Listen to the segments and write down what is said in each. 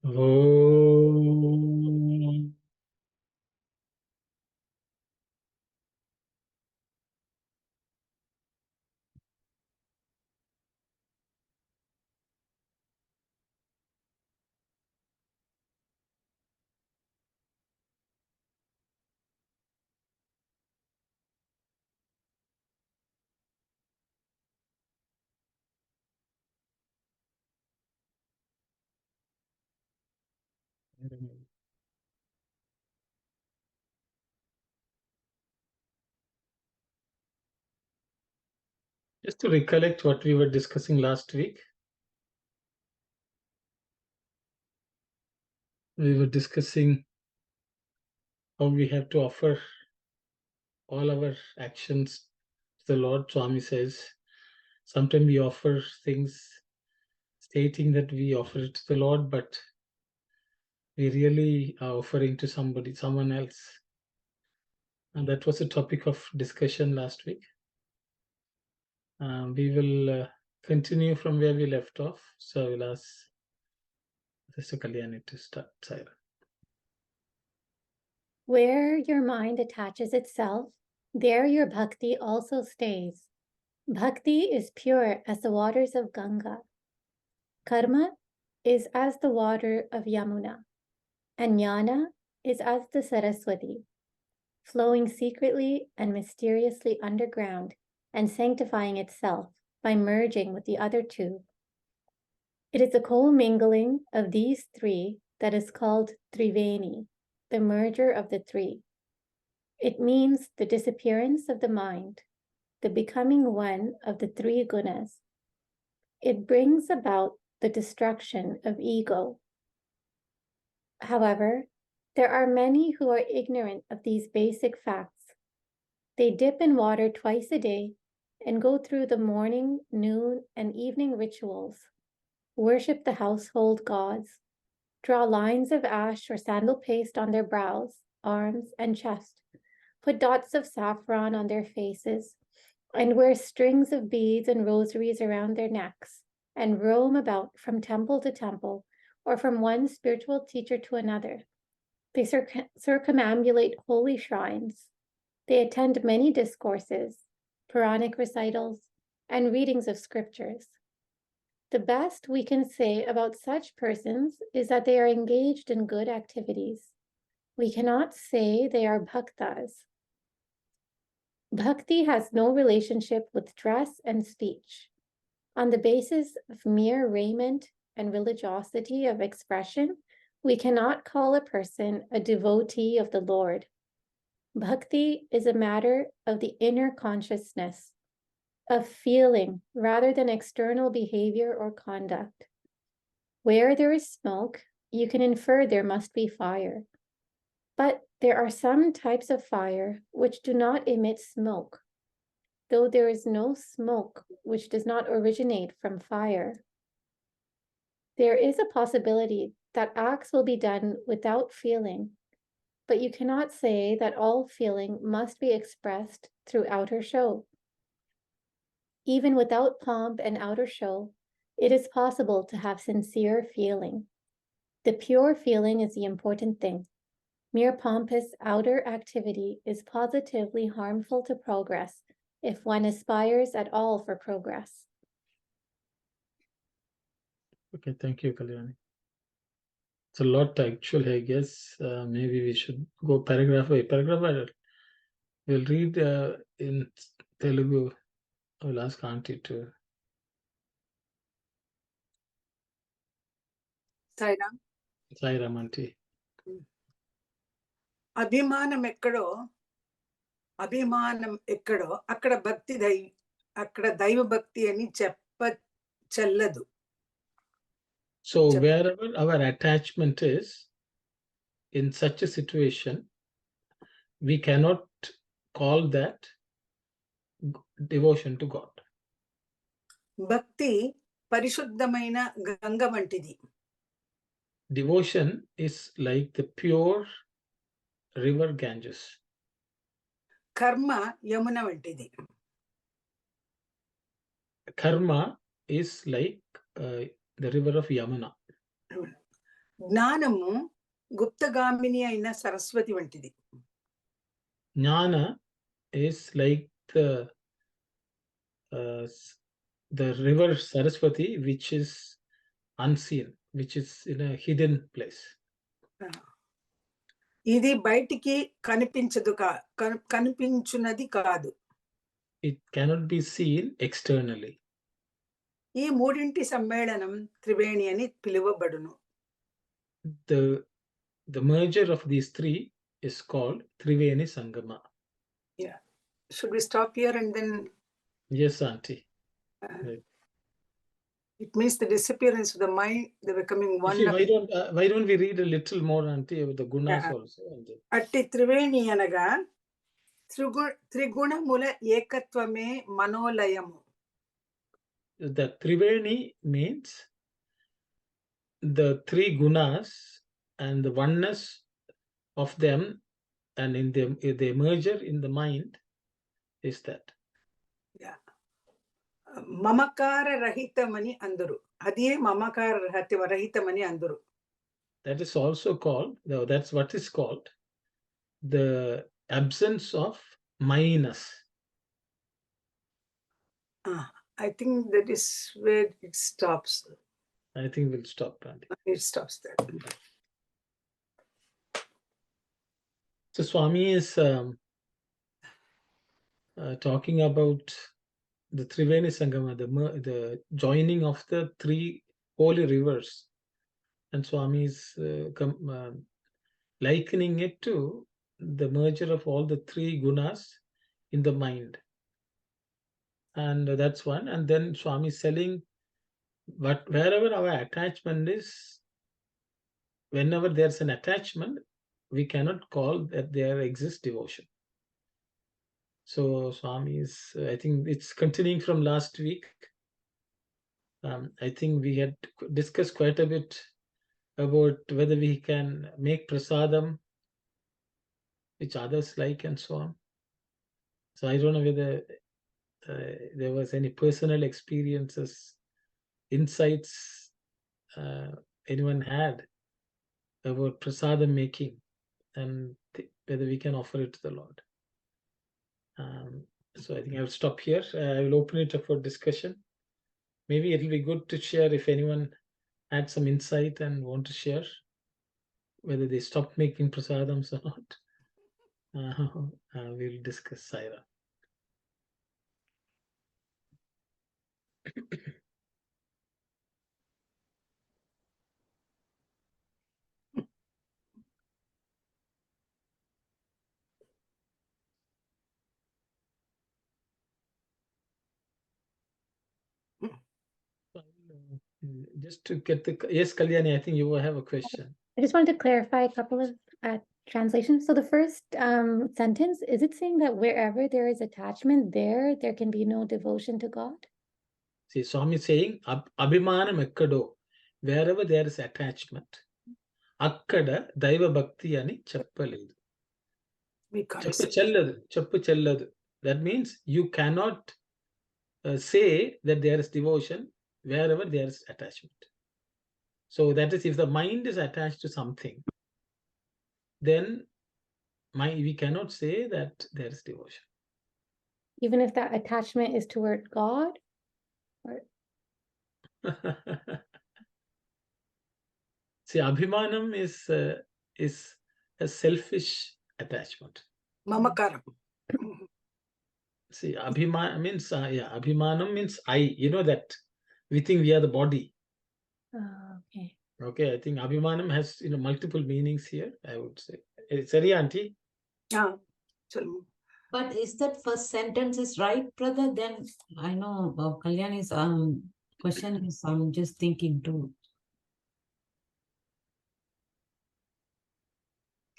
Om. Just to recollect what we were discussing last week, we were discussing how we have to offer all our actions to the Lord. Swami says, sometimes we offer things stating that we offer it to the Lord, but we really are offering to someone else. And that was a topic of discussion last week. We will continue from where we left off. So I will ask Sister Kalyani to start. Saira. Where your mind attaches itself, there your bhakti also stays. Bhakti is pure as the waters of Ganga. Karma is as the water of Yamuna, and jnana is as the Saraswati, flowing secretly and mysteriously underground and sanctifying itself by merging with the other two. It is the co-mingling of these three that is called Triveni, the merger of the three. It means the disappearance of the mind, the becoming one of the three gunas. It brings about the destruction of ego. However, there are many who are ignorant of these basic facts. They dip in water twice a day and go through the morning, noon, and evening rituals, worship the household gods, draw lines of ash or sandal paste on their brows, arms, and chest, put dots of saffron on their faces, and wear strings of beads and rosaries around their necks, and roam about from temple to temple, or from one spiritual teacher to another. They circumambulate holy shrines. They attend many discourses, Puranic recitals, and readings of scriptures. The best we can say about such persons is that they are engaged in good activities. We cannot say they are bhaktas. Bhakti has no relationship with dress and speech. On the basis of mere raiment and religiosity of expression, we cannot call a person a devotee of the Lord. Bhakti is a matter of the inner consciousness, of feeling rather than external behavior or conduct. Where there is smoke, you can infer there must be fire. But there are some types of fire which do not emit smoke, though there is no smoke which does not originate from fire. There is a possibility that acts will be done without feeling, but you cannot say that all feeling must be expressed through outer show. Even without pomp and outer show, it is possible to have sincere feeling. The pure feeling is the important thing. Mere pompous outer activity is positively harmful to progress if one aspires at all for progress. Okay, thank you, Kalyani. It's a lot actually, I guess. Maybe we should go paragraph by paragraph. We'll read in Telugu. I will ask Auntie to. Sairam. Sairam, Auntie. అభిమానం ఎక్కడో అక్కడ అక్కడ దైవ భక్తి అని చెల్లదు. So wherever our attachment is, in such a situation, we cannot call that devotion to God. భక్తి పరిశుద్ధమైన గంగ వంటిది. Devotion is like the pure river Ganges. కర్మ యమున వంటిది. Karma is like the river of Yamuna. జ్ఞానము గుప్తగామిని అయిన సరస్వతి వంటిది. Jnana is like the river Saraswati, which is unseen, which is in a hidden place. ఇది బయటికి కనిపించున్నది కాదు. It cannot be seen externally. ఈ మూడింటి సమ్మేళనం త్రివేణి అని పిలువబడును. The merger of these three is called Triveni Sangama. Yeah. Should we stop here and then? Yes, auntie. Right. It means the disappearance of the mind, the becoming one. Why don't we read a little more, auntie, about the gunas also? అట్టి త్రివేణి అనగా త్రిగుణముల ఏకత్వమే మనోలయము. The Triveni means the three gunas and the oneness of them, and in the merger in the mind is that. Yeah. మమకార రహితమని అందరు. అదే మమకార రహితమని అందరు. That is also called, that's what is called the absence of minus. I think that is where it stops. I think we'll stop, auntie. It stops there. So Swami is talking about the Triveni Sangama, the joining of the three holy rivers, and Swami is likening it to the merger of all the three gunas in the mind, and that's one. And then Swami is telling, but wherever our attachment is, whenever there's an attachment, we cannot call that there exists devotion. So Swami is, I think it's continuing from last week. I think we had discussed quite a bit about whether we can make prasadam, which others like, and so on. So I don't know whether there was any personal experiences, insights anyone had about prasadam making, and whether we can offer it to the Lord. So I think I'll stop here. I will open it up for discussion. Maybe it'll be good to share if anyone had some insight and want to share whether they stopped making prasadams or not. We'll discuss, Saira. Just to get the, yes, Kalyani, I think you will have a question. I just wanted to clarify a couple of translations. So the first sentence, is it saying that wherever there is attachment, there can be no devotion to God? See, Swami is saying, Abhimanam ekkado, wherever there is attachment, akkada daiva bhakti ani cheppaledu. Cheppu chelladu. That means you cannot say that there is devotion wherever there is attachment. So that is, if the mind is attached to something, then we cannot say that there is devotion. Even if that attachment is toward God? Or... See, Abhimanam is a selfish attachment. Mamakaram. See, Abhimanam means, Abhimanam means I, you know that we think we are the body. Okay. Okay, I think Abhimanam has, multiple meanings here, I would say. Sorry, auntie? Yeah. But is that first sentence is right, brother? Then I know Kalyani's question is, I'm just thinking too.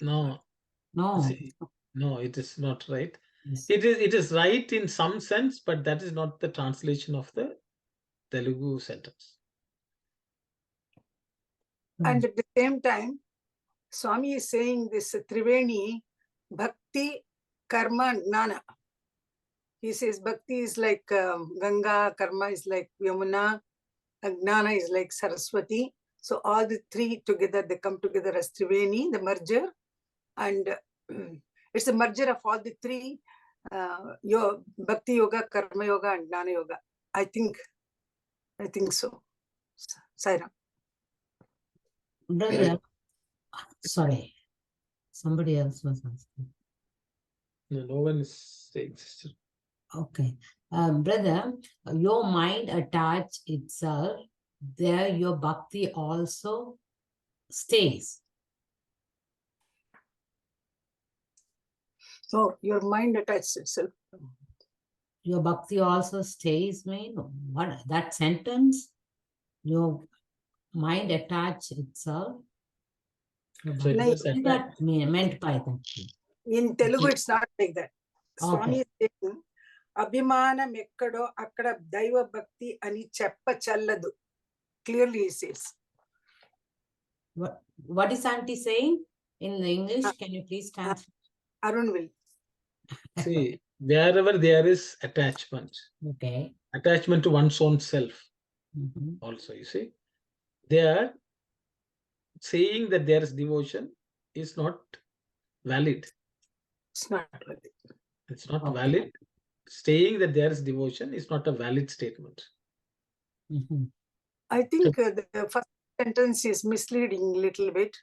No. See, no, it is not right. Yes. It is right in some sense, but that is not the translation of the Telugu sentence. And at the same time, Swami is saying this Triveni, Bhakti, Karma, Gnana. He says Bhakti is like Ganga, Karma is like Yamuna, Gnana is like Saraswati, So all the three together, they come together as Triveni, the merger. And it's a merger of all the three, Bhakti Yoga, Karma Yoga, and Jnana Yoga. I think so. Sairam. Brother, sorry, somebody else was asking. No one is saying, sister. Okay. Brother, your mind attach itself, there your bhakti also stays. So your mind attaches itself. Your bhakti also stays, mean what that sentence? Your mind attach itself. Your So it bhakti- was what is that meant by that? In Telugu, it's not like that. Swami is saying, Abhimanam ekkado akkada daiva bhakti ani cheppa challadu. Clearly he says. What is Auntie saying in the English? Can you please translate? Arun will. See, wherever there is attachment, Okay. attachment to one's own self, also, you see, they are saying that there is devotion is not valid. It's not valid. It's not valid. Saying that there is devotion is not a valid statement. I think the first sentence is misleading a little bit.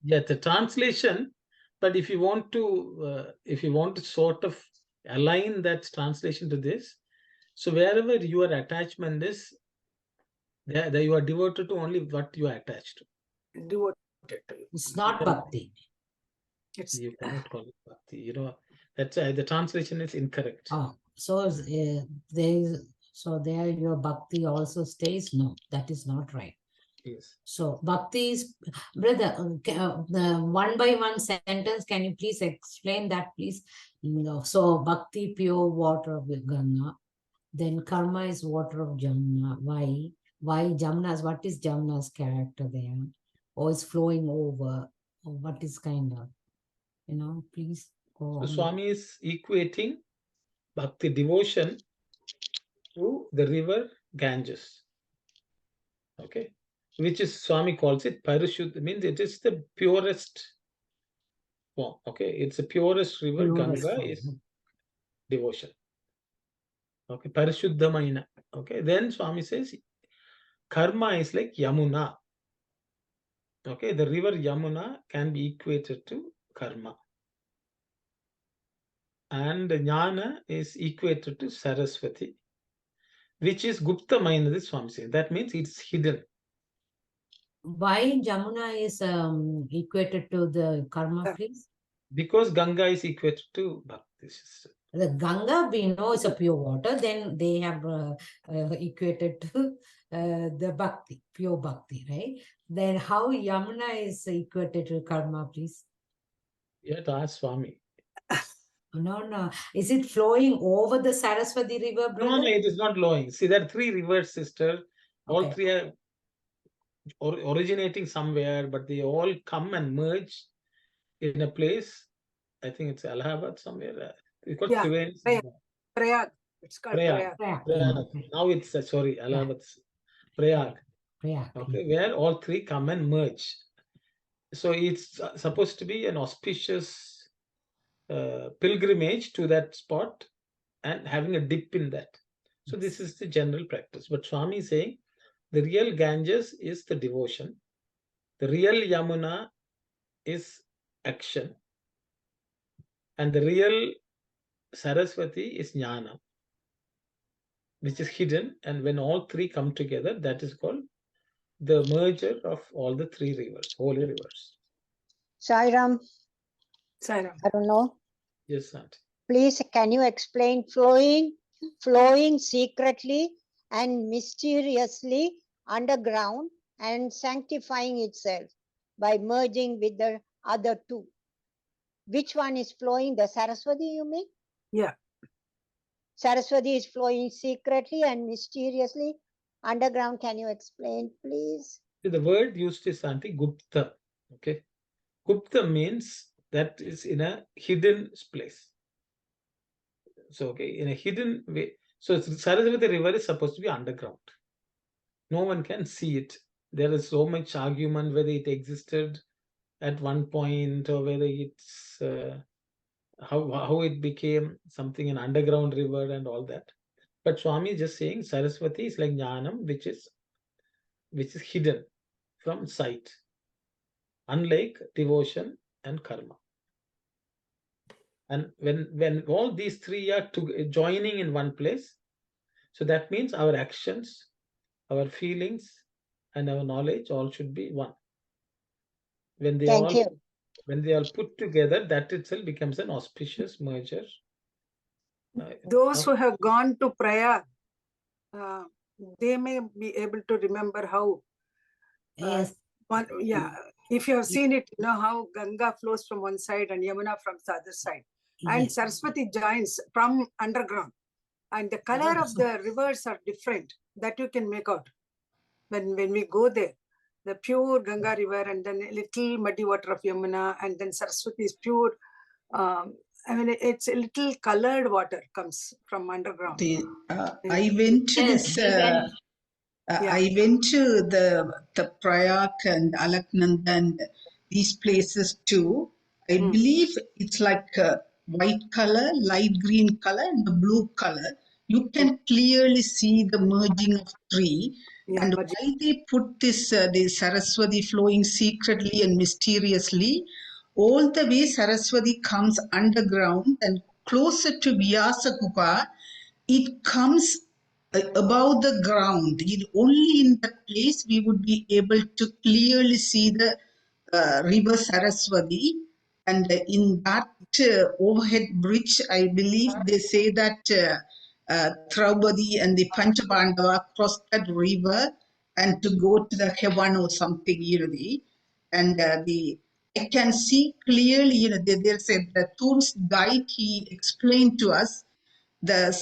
Yeah, the translation, but if you want to sort of align that translation to this, so wherever your attachment is, there you are devoted to only what you are attached to. Devoted to you. It's not bhakti. You cannot call it bhakti. You know, that's the translation is incorrect. So there your bhakti also stays. No, that is not right. Yes. So bhakti is, brother, the one by one sentence, can you please explain that, please? So bhakti, pure water of Ganga. Then karma is water of Jamna. Why? Why Jamna's? What is Jamna's character there? Or is flowing over? Or what is kind of? Please go on. So Swami is equating bhakti devotion to the river Ganges. Okay. Which is Swami calls it Parashuddha, means it is the purest form. Okay. It's the purest river. Ganga is devotion. Okay. Parashuddhamaina. Okay. Then Swami says karma is like Yamuna. Okay. The river Yamuna can be equated to karma. And Jnana is equated to Saraswati, which is Gupta Maina, this Swami says. That means it's hidden. Why Jamuna is equated to the karma, please? Because Ganga is equated to Bhakti. The Ganga, we know, is a pure water. Then they have equated to the Bhakti, pure Bhakti, right? Then how Yamuna is equated to karma, please? You have to ask Swami. No. Is it flowing over the Saraswati river, brother? No, it is not flowing. See, there are three rivers, sister. All three are originating somewhere, but they all come and merge in a place. I think it's Allahabad somewhere. It's called Triveni. Prayag. It's called Prayag. Now it's Allahabad. Prayag. Okay, where all three come and merge. So it's supposed to be an auspicious pilgrimage to that spot and having a dip in that. So this is the general practice. But Swami is saying the real Ganges is the devotion. The real Yamuna is action. And the real Saraswati is Jnana, which is hidden. And when all three come together, that is called the merger of all the three rivers, holy rivers. Sairam. I don't know. Yes, Auntie. Please, can you explain flowing secretly and mysteriously underground and sanctifying itself by merging with the other two? Which one is flowing? The Saraswati, you mean? Yeah. Saraswati is flowing secretly and mysteriously underground. Can you explain, please? The word used is Auntie Gupta. Okay. Gupta means that is in a hidden place. So, okay, in a hidden way. So, Saraswati river is supposed to be underground. No one can see it. there is so much argument whether it existed at one point or whether it's how it became something an underground river and all that. But Swami is just saying Saraswati is like jnanam, which is hidden from sight, unlike devotion and karma. And when all these three are joining in one place, so that means our actions, our feelings, and our knowledge all should be one. When they Thank you. when they all put together, that itself becomes an auspicious merger. Those who have gone to Prayag, they may be able to remember how. Yes. If you have seen it, you know how Ganga flows from one side and Yamuna from the other side. And Yes. Saraswati joins from underground. And the color of the rivers are different. That you can make out. When we go there, the pure Ganga river and then a little muddy water of Yamuna, and then Saraswati is pure. I mean, it's a little colored water comes from underground. I went to Yes, this. we went. I went to the Prayag and Alaknanda and these places too. I believe it's like a white color, light green color, and the blue color. You can clearly see the merging of three. Yeah, And merging. why they put this the Saraswati flowing secretly and mysteriously, all the way Saraswati comes underground and closer to Vyasa Guha, it comes above the ground. Only in that place we would be able to clearly see the river Saraswati. And in that overhead bridge, I believe they say that Draupadi and the Panchabandava crossed that river and to go to the heaven or something, and I can see clearly, there's the tourist guide, he explained to us the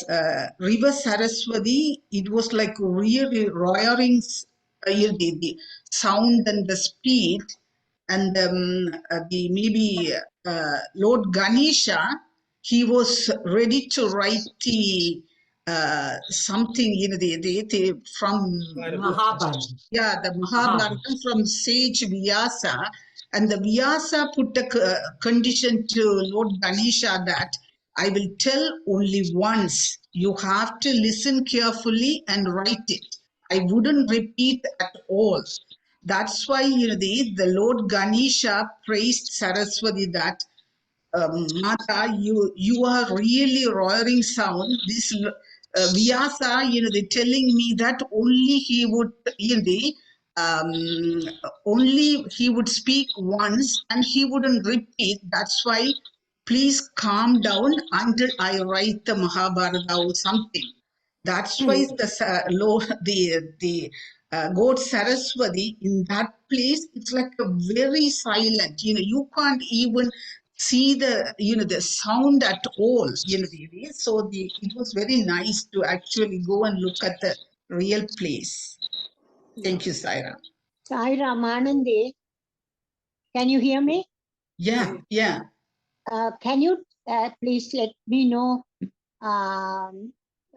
river Saraswati, it was like really roaring, the sound and the speed, and the maybe Lord Ganesha, he was ready to write the something, from Mahabharata. the Mahabharata from sage Vyasa, and the Vyasa put a condition to Lord Ganesha that I will tell only once. You have to listen carefully and write it. I wouldn't repeat at all. That's why the Lord Ganesha praised Saraswati that Mata, you are really roaring sound. This Vyasa, they're telling me that only he would, only he would speak once and he wouldn't repeat. That's why please calm down until I write the Mahabharata or something. That's why the God Saraswati in that place, it's like a very silent. You can't even see the sound at all. So it was very nice to actually go and look at the real place. Thank you, Saira. Saira Manandi, can you hear me? Yeah. Can you please let me know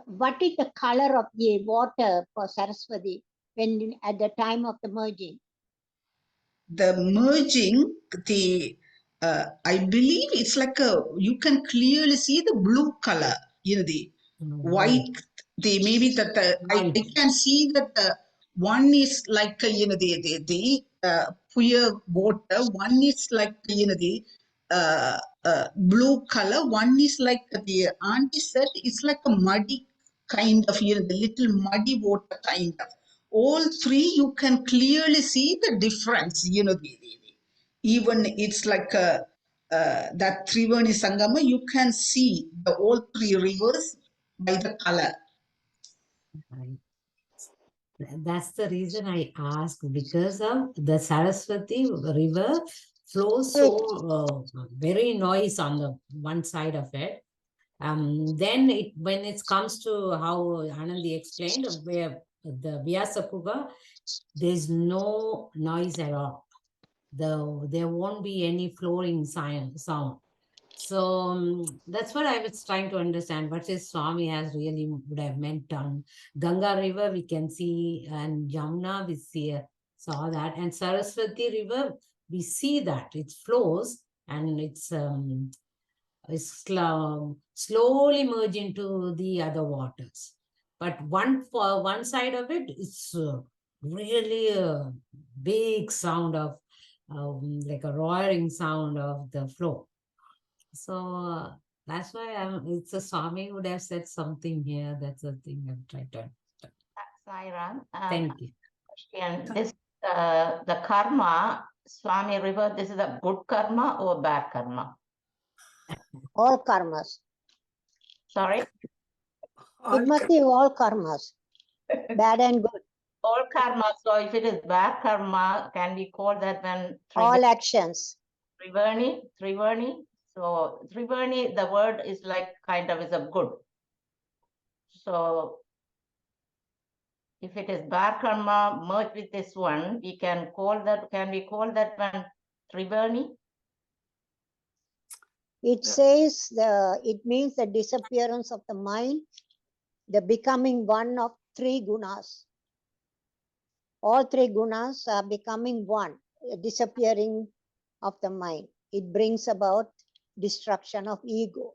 what is the color of the water for Saraswati when at the time of the merging? The merging, I believe it's like you can clearly see the blue color, the white, maybe that I can see that the one is like the pure water, one is like the blue color, one is like the auntie said it's like a muddy kind of, the little muddy water kind of. All three you can clearly see the difference, even it's like that Triveni Sangama, you can see the all three rivers by the color. That's the reason I asked, because of the Saraswati river flows so very noise on the one side of it. Then when it comes to how Anandi explained, where the Vyasakuga, there's no noise at all. There won't be any flowing sound. So that's what I was trying to understand. What is Swami has really would have meant on Ganga River, we can see, and Jamuna we see saw that. And Saraswati River, we see that it flows and it's slowly merge into the other waters. But for one side of it, it's really a big sound of like a roaring sound of the flow. So that's why it's a Swami would have said something here. That's the thing I'm trying to understand. Sairam, Thank you. and this the karma, Swami River, this is a good karma or bad karma? All karmas. Sorry? It must be all karmas, bad and good. All karma. So if it is bad karma, can we call that then All actions. Triveni? So Triveni, the word is like kind of is a good. So if it is bad karma merged with this one, we can call that, can we call that one Triveni? It says it means the disappearance of the mind, the becoming one of three gunas. All three gunas are becoming one, disappearing of the mind. It brings about destruction of ego.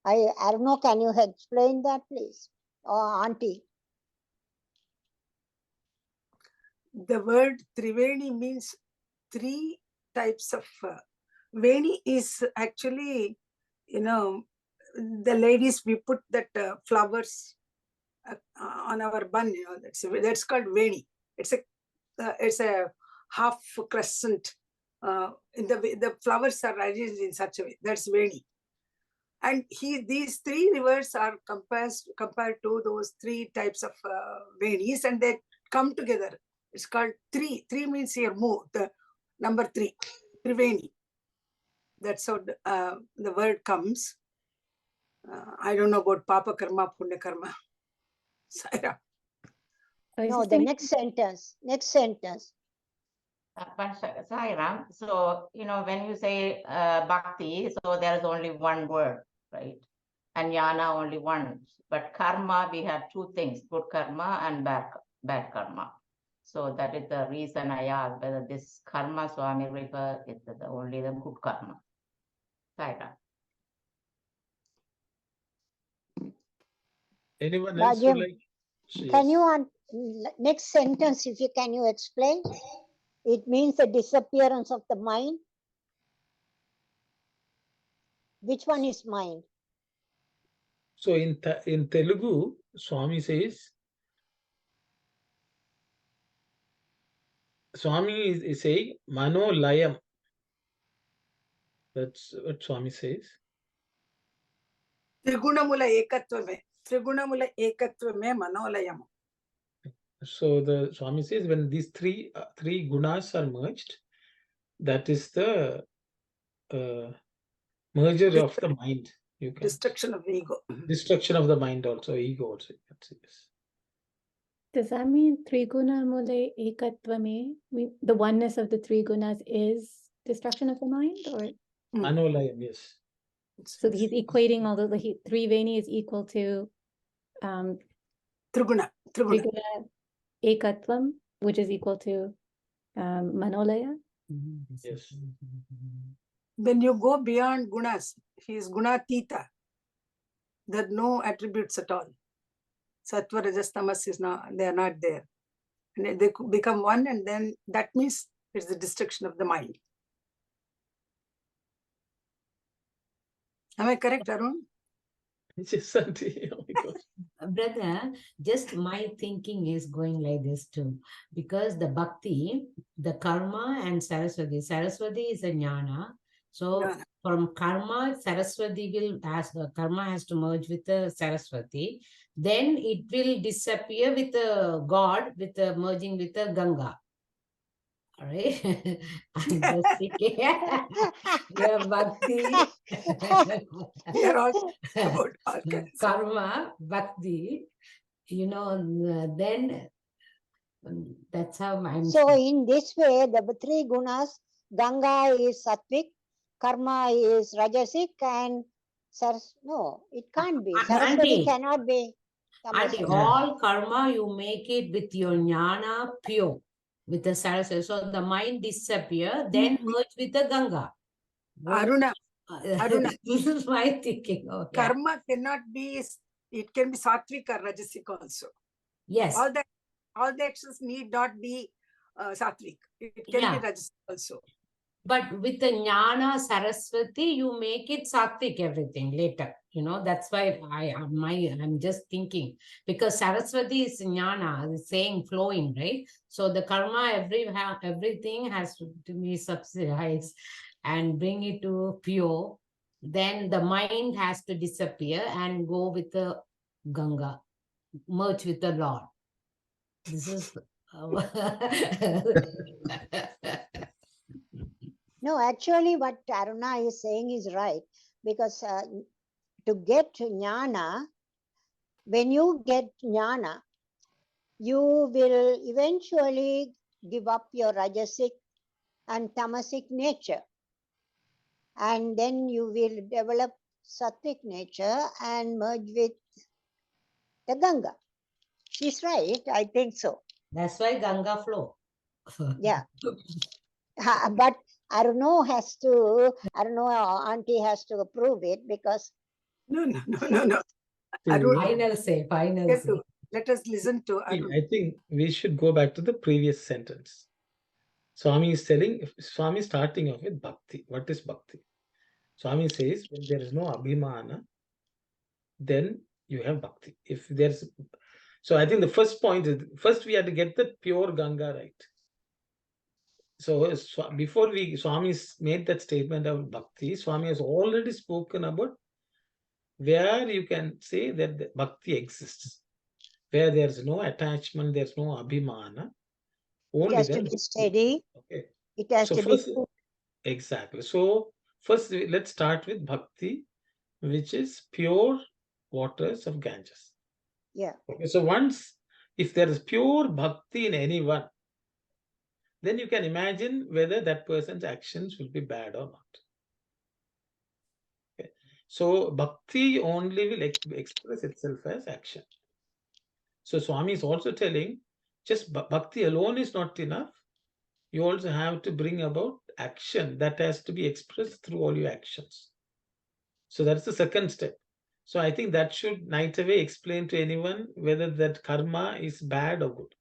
I don't know, can you explain that, please? Or Auntie? The word Triveni means three types of Veni is actually, the ladies, we put that flowers on our bun, that's called Veni. It's a half crescent. The flowers are arranged in such a way. That's Veni. And these three rivers are compared to those three types of Venis, and they come together. It's called three. Three means here move, the number three, Triveni. That's how the word comes. I don't know about Papa Karma, Punya Karma. Saira. No, the next sentence. Sairam, so, when you say bhakti, so there is only one word, right? And jnana only one. But karma, we have two things, good karma and bad karma. So that is the reason I asked whether this karma Swami River is only the good karma. Sairam. Anyone else would like? Can you next sentence, if you can you explain? It means the disappearance of the mind. Which one is mind? So in Telugu, Swami says, Swami is saying Mano Layam. That's what Swami says. Trigunamula Ekatvame Manolayam. So the Swami says when these three gunas are merged, that is the merger of the mind. You can destruction of the ego. Destruction of the mind also, ego also. Yes. Does that mean Triguna Mule Ekatvame? The oneness of the three gunas is destruction of the mind, or Manolayam, yes. so he's equating all the three Veni is equal to Triguna. Triguna Ekatvam, which is equal to Manolaya. Yes. When you go beyond gunas, he is gunatita. There are no attributes at all. Sattva, Rajas, Tamas is not, they are not there. And they become one, and then that means it's the destruction of the mind. Am I correct, Arun? Yes, Auntie. Oh my God. Brother, just my thinking is going like this too. Because the bhakti, the karma and Saraswati is a jnana. So Jnana. from karma, karma has to merge with the Saraswati. Then it will disappear with the God, with the merging with the Ganga. All right. I'm just thinking. Yeah, bhakti. We are all about all kinds. Karma, bhakti, then that's how I'm. So in this way, the three gunas, Ganga is sattvic, karma is rajasic, and no, it can't be. Saraswati Auntie, cannot be. Auntie, all karma you make it with your jnana pure. with the Saraswati. So the mind disappear, then merge with the Ganga. What? Aruna, Aruna. This is my thinking. Oh, yeah. Karma cannot be, it can be sattvic or rajasic also. Yes. All the actions need not be sattvic. It can be rajasic also. But with the Jnana Saraswati, you make it sattvic everything later. You know, that's why I'm just thinking. Because Saraswati is Jnana, is saying flowing, right? So the karma, everything has to be subsidized and bring it to pure. Then the mind has to disappear and go with the Ganga, merge with the Lord. This is... No, actually, what Aruna is saying is right, because to get jnana, when you get jnana, you will eventually give up your rajasic and tamasic nature, and then you will develop sattvic nature and merge with the Ganga. She's right, I think so. That's why Ganga flow. Yeah. But I don't know, auntie has to approve it, because No. Final say. Let us listen to Arun. I think we should go back to the previous sentence. Swami is starting off with bhakti. What is bhakti? Swami says, when there is no abhimana, then you have bhakti. So I think the first point is, first we have to get the pure Ganga right. So before Swami made that statement of bhakti, Swami has already spoken about where you can say that the bhakti exists, where there's no attachment, there's no abhimana. It has to be steady. Okay. It has to be full. Exactly. So first, let's start with bhakti, which is pure waters of Ganges. Yeah. Okay. So if there is pure bhakti in anyone, then you can imagine whether that person's actions will be bad or not. Okay. So bhakti only will express itself as action. So Swami is also telling, just bhakti alone is not enough. You also have to bring about action that has to be expressed through all your actions. So that's the second step. So I think that should night away explain to anyone whether that karma is bad or good.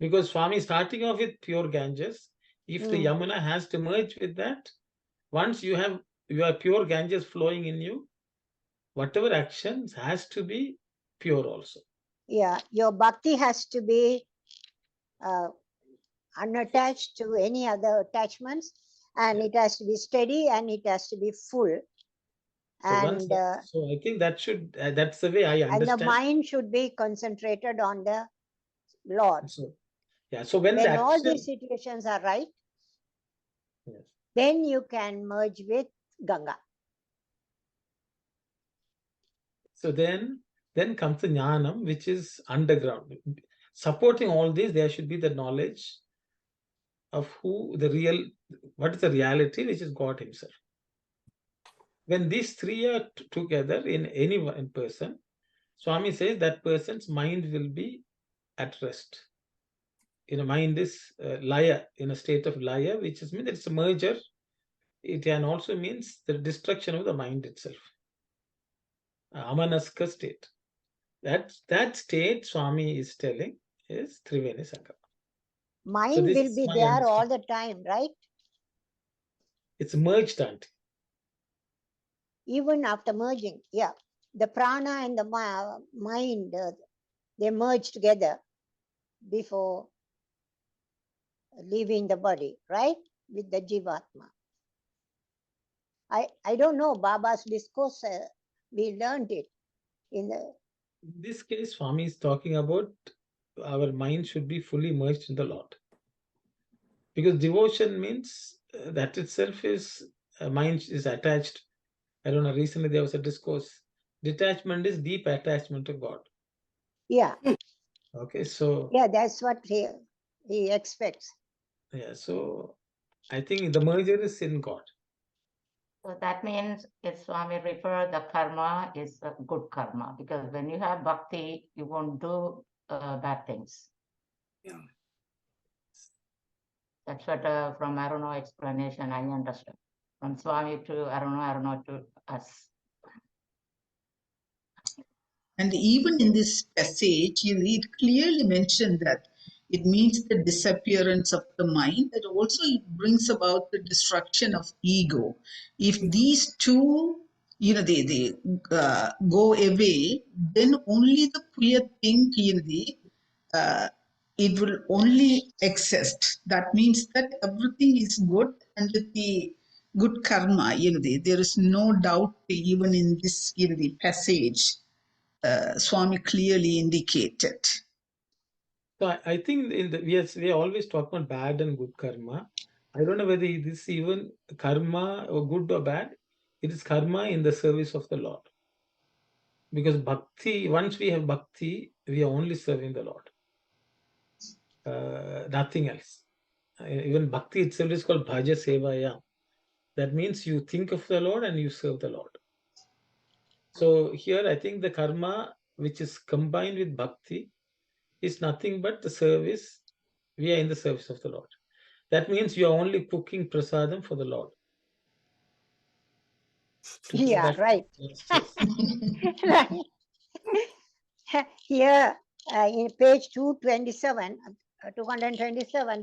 Because Swami is starting off with pure Ganges. If the Yamuna has to merge with that, once you have your pure Ganges flowing in you, whatever actions has to be pure also. Yeah, your bhakti has to be unattached to any other attachments, and it has to be steady, and it has to be full. So I think that's the way I understand. And the mind should be concentrated on the Lord. So when all these situations are right, then you can merge with Ganga. So then comes the jnanam, which is underground. Supporting all this, there should be the knowledge of what is the reality, which is God himself. When these three are together in any one person, Swami says that person's mind will be at rest. Mind is laya, in a state of laya, which means it's a merger. It can also means the destruction of the mind itself. Amanaska state. That state Swami is telling is Triveni Sangama. Mind will be there all the time, right? It's merged, auntie. Even after merging, yeah. The prana and the mind, they merge together before leaving the body, right? With the Jivatma. I don't know, Baba's discourse, we learned it. In this case, Swami is talking about our mind should be fully merged in the Lord. Because devotion means that itself is, mind is attached. I don't know, recently there was a discourse. Detachment is deep attachment to God. Yeah. Okay, so. Yeah, that's what he expects. Yeah, so I think the merger is in God. So that means if Swami refer, the karma is a good karma, because when you have bhakti, you won't do bad things. Yeah. That's what from Aruno explanation I understand. From Swami to Aruno to us. And even in this passage, it clearly mentioned that it means the disappearance of the mind, that also it brings about the destruction of ego. If these two, they go away, then only the puya thing, it will only exist. That means that everything is good and with the good karma, there is no doubt even in this, the passage. Swami clearly indicated. So I think we always talk about bad and good karma. I don't know whether this even karma or good or bad. It is karma in the service of the Lord. Because bhakti, once we have bhakti, we are only serving the Lord. Nothing else. Even bhakti itself is called bhaja sevaya. That means you think of the Lord and you serve the Lord. So here I think the karma which is combined with bhakti is nothing but the service. We are in the service of the Lord. That means you are only cooking prasadam for the Lord. Yeah, right. Yes. Right. Here in page 227,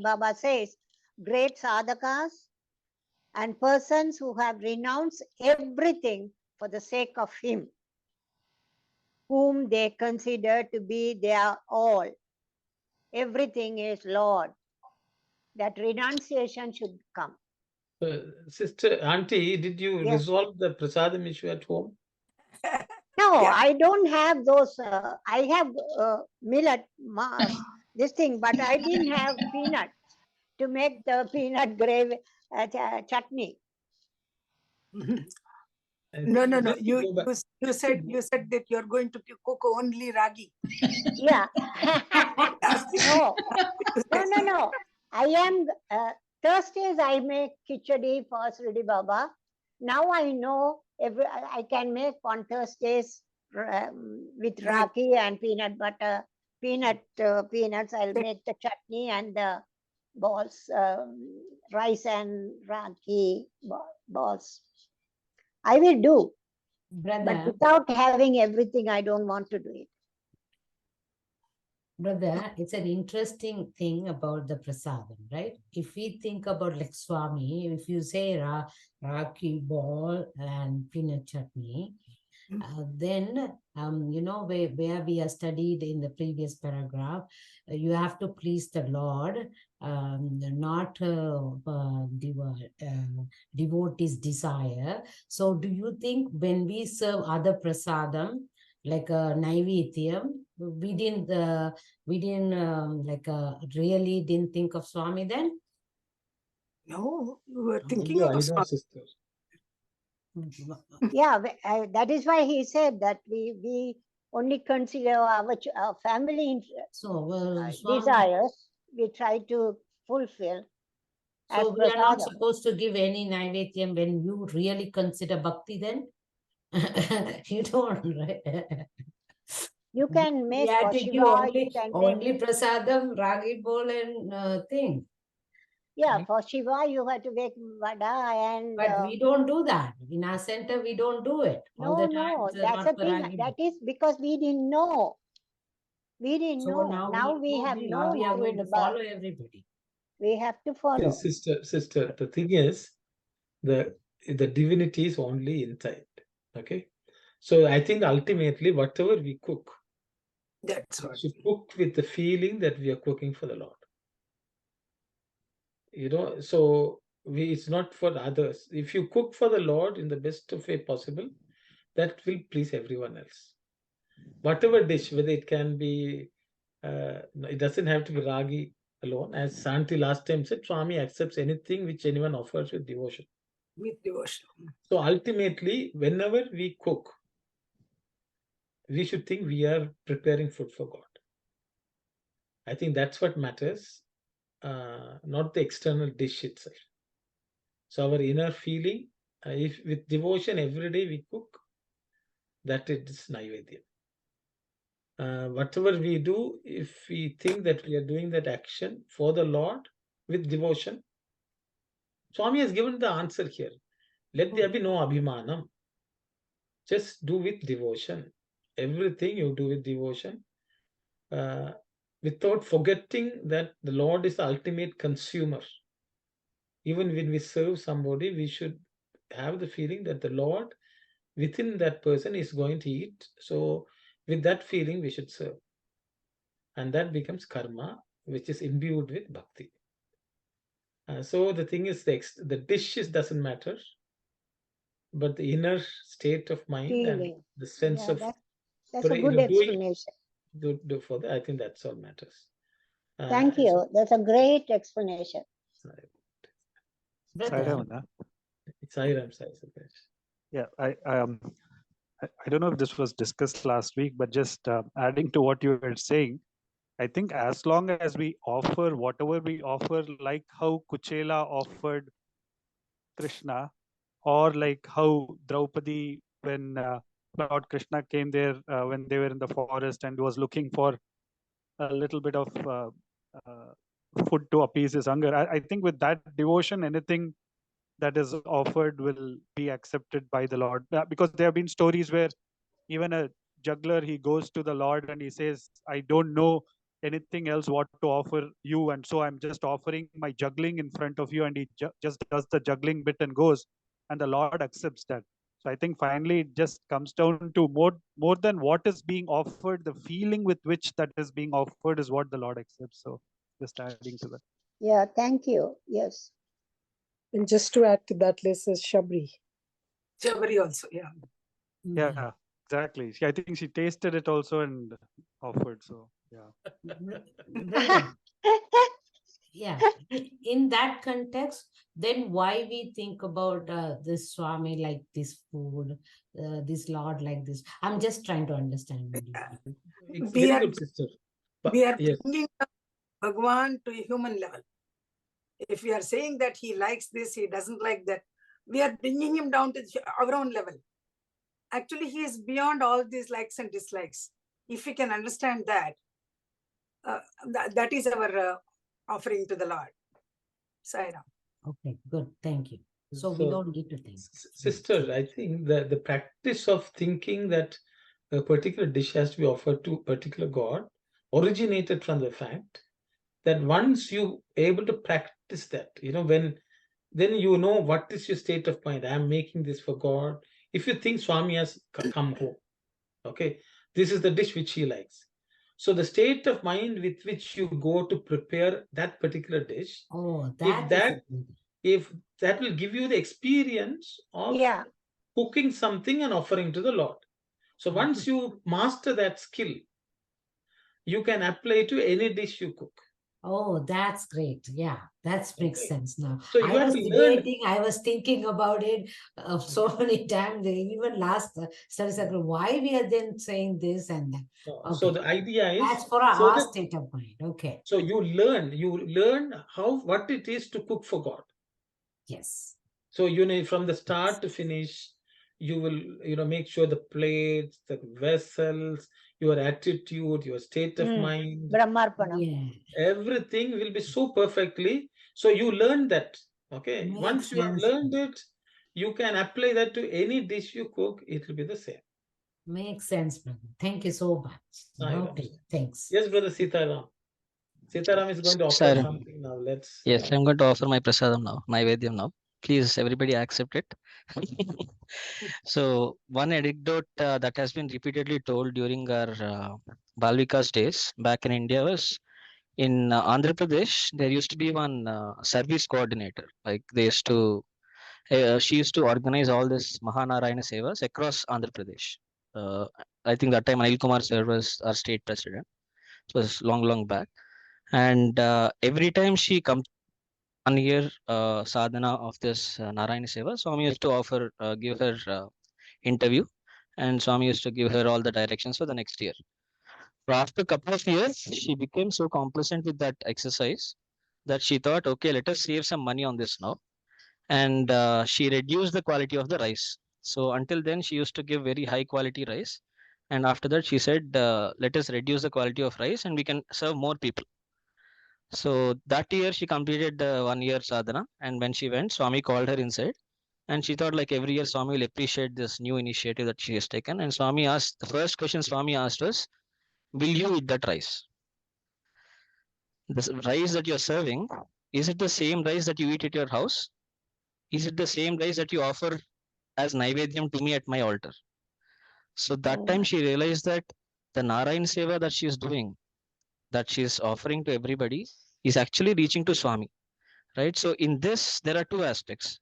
Baba says, great sadhakas and persons who have renounced everything for the sake of him, whom they consider to be their all. Everything is Lord. That renunciation should come. Sister, Auntie, did you Yes. resolve the prasadam issue at home? No, Yeah. I don't have those. I have millet, this thing, but I didn't have peanut to make the peanut gravy chutney. No. Just to go back. You said that you're going to cook only ragi. Yeah. No. I am Thursdays I make khichdi for Sridi Baba. Now I know I can make on Thursdays with ragi and peanut butter, peanuts. I'll make the chutney and the balls, rice and ragi balls. I will do, but Brother, without having everything, I don't want to do it. brother, it's an interesting thing about the prasadam, right? If we think about like Swami, if you say raki ball and peanut chutney, then where we have studied in the previous paragraph, you have to please the Lord, not devote his desire. So do you think when we serve other prasadam like a naivetyam, we didn't really didn't think of Swami then? No, you were thinking Yeah, I of know, Swami. sister. Yeah, that is why he said that we only consider our family desires. We try to fulfill. So we are not supposed to give any naivetyam when you really consider bhakti then? You don't, right? You can make we had for to Shiva, give only prasadam, ragi bowl and thing. Yeah, for Shiva you have to make vada and... But we don't do that. In our center, we don't do it. All the time, that's the thing. That is because we didn't know. We didn't know. Now we have known. We are going to follow everybody. We have to follow. Sister, the thing is, the divinity is only inside. Okay? So I think ultimately, whatever we cook, that's what. should cook with the feeling that we are cooking for the Lord. So it's not for others. If you cook for the Lord in the best of way possible, that will please everyone else. Whatever dish, whether it can be, it doesn't have to be ragi alone. As Santi last time said, Swami accepts anything which anyone offers with devotion. With devotion. So ultimately, whenever we cook, we should think we are preparing food for God. I think that's what matters, not the external dish itself. So our inner feeling, if with devotion every day we cook, that is naivedya. Whatever we do, if we think that we are doing that action for the Lord, with devotion? Swami has given the answer here. Let there be no abhimanam. Just do with devotion. Everything you do with devotion, without forgetting that the Lord is the ultimate consumer. Even when we serve somebody, we should have the feeling that the Lord within that person is going to eat. So with that feeling, we should serve. And that becomes karma, which is imbued with bhakti. So the thing is, the dish doesn't matter, but the inner state of mind and Feeling. the sense Yeah, of that's a good explanation. do for that. I think that's all matters. Thank you. So, That's a great explanation. Brother, Sairam. Yeah, I don't know if this was discussed last week, but just adding to what you were saying, I think as long as we offer whatever we offer, like how Kuchela offered Krishna, or like how Draupadi, when Lord Krishna came there when they were in the forest and was looking for a little bit of food to appease his hunger. I think with that devotion, anything that is offered will be accepted by the Lord. Because there have been stories where even a juggler, he goes to the Lord and he says, I don't know anything else what to offer you, and so I'm just offering my juggling in front of you, and he just does the juggling bit and goes, and the Lord accepts that. So I think finally it just comes down to more than what is being offered, the feeling with which that is being offered is what the Lord accepts. So just adding to that. Yeah, thank you. Yes. And just to add to that list is Shabri. Shabri also, yeah. Yeah, exactly. I think she tasted it also and offered. So yeah. Brother, yeah, in that context, then why we think about this Swami like this food, this Lord like this? I'm just trying to understand. We are, good, sister. we are Yes. bringing Bhagawan to a human level. If we are saying that he likes this, he doesn't like that, we are bringing him down to our own level. Actually, he is beyond all these likes and dislikes. If we can understand that, that is our offering to the Lord. Sairam. Okay, good. Thank you. So we don't need to think. Sister, I think the practice of thinking that a particular dish has to be offered to a particular god originated from the fact that once you able to practice that, then you know what is your state of mind. I'm making this for God. If you think Swami has come home, okay, this is the dish which he likes. So the state of mind with which you go to prepare that particular dish, if that will give you the experience of cooking something and offering to the Lord. So once you master that skill, you can apply to any dish you cook. Oh, that's great. Yeah, that makes sense now. So you I have was to learn. debating, I was thinking about it so many times, even last study circle, why we are then saying this and that. Okay. So the idea is that's for our state of mind. Okay. So you learn what it is to cook for God. Yes. So from the start to finish, you will make sure the plates, the vessels, your attitude, your state of mind, everything will be so perfectly. So you learn that. Okay. Once you have learned it, you can apply that to any dish you cook. It will be the same. Makes sense, brother. Thank you so much. Okay, thanks. Yes, brother Sitaram. Sitaram is going to offer something now. Yes, I'm going to offer my prasadam now, Naivedyam now. Please, everybody accept it. So, one anecdote that has been repeatedly told during our Balvika's days back in India was in Andhra Pradesh, there used to be one service coordinator. Like they used to, she used to organize all this Mahanarayana Sevas across Andhra Pradesh. I think that time Anil Kumar sir was our state president. It was long back. And every time she comes 1 year sadhana of this Narayana Seva, Swami used to give her interview, and Swami used to give her all the directions for the next year. So after a couple of years, she became so complacent with that exercise that she thought, okay, let us save some money on this now. And she reduced the quality of the rice. So until then, she used to give very high quality rice. And after that, she said, let us reduce the quality of rice and we can serve more people. So that year she completed the 1 year sadhana, and when she went, Swami called her inside, and she thought like every year Swami will appreciate this new initiative that she has taken. And Swami asked, the first question Swami asked was, will you eat that rice? The rice that you're serving, is it the same rice that you eat at your house? Is it the same rice that you offer as Naivedyam to me at my altar? So that time she realized that the Narayan Seva that she is doing, that she is offering to everybody, is actually reaching to Swami, right? So in this, there are two aspects.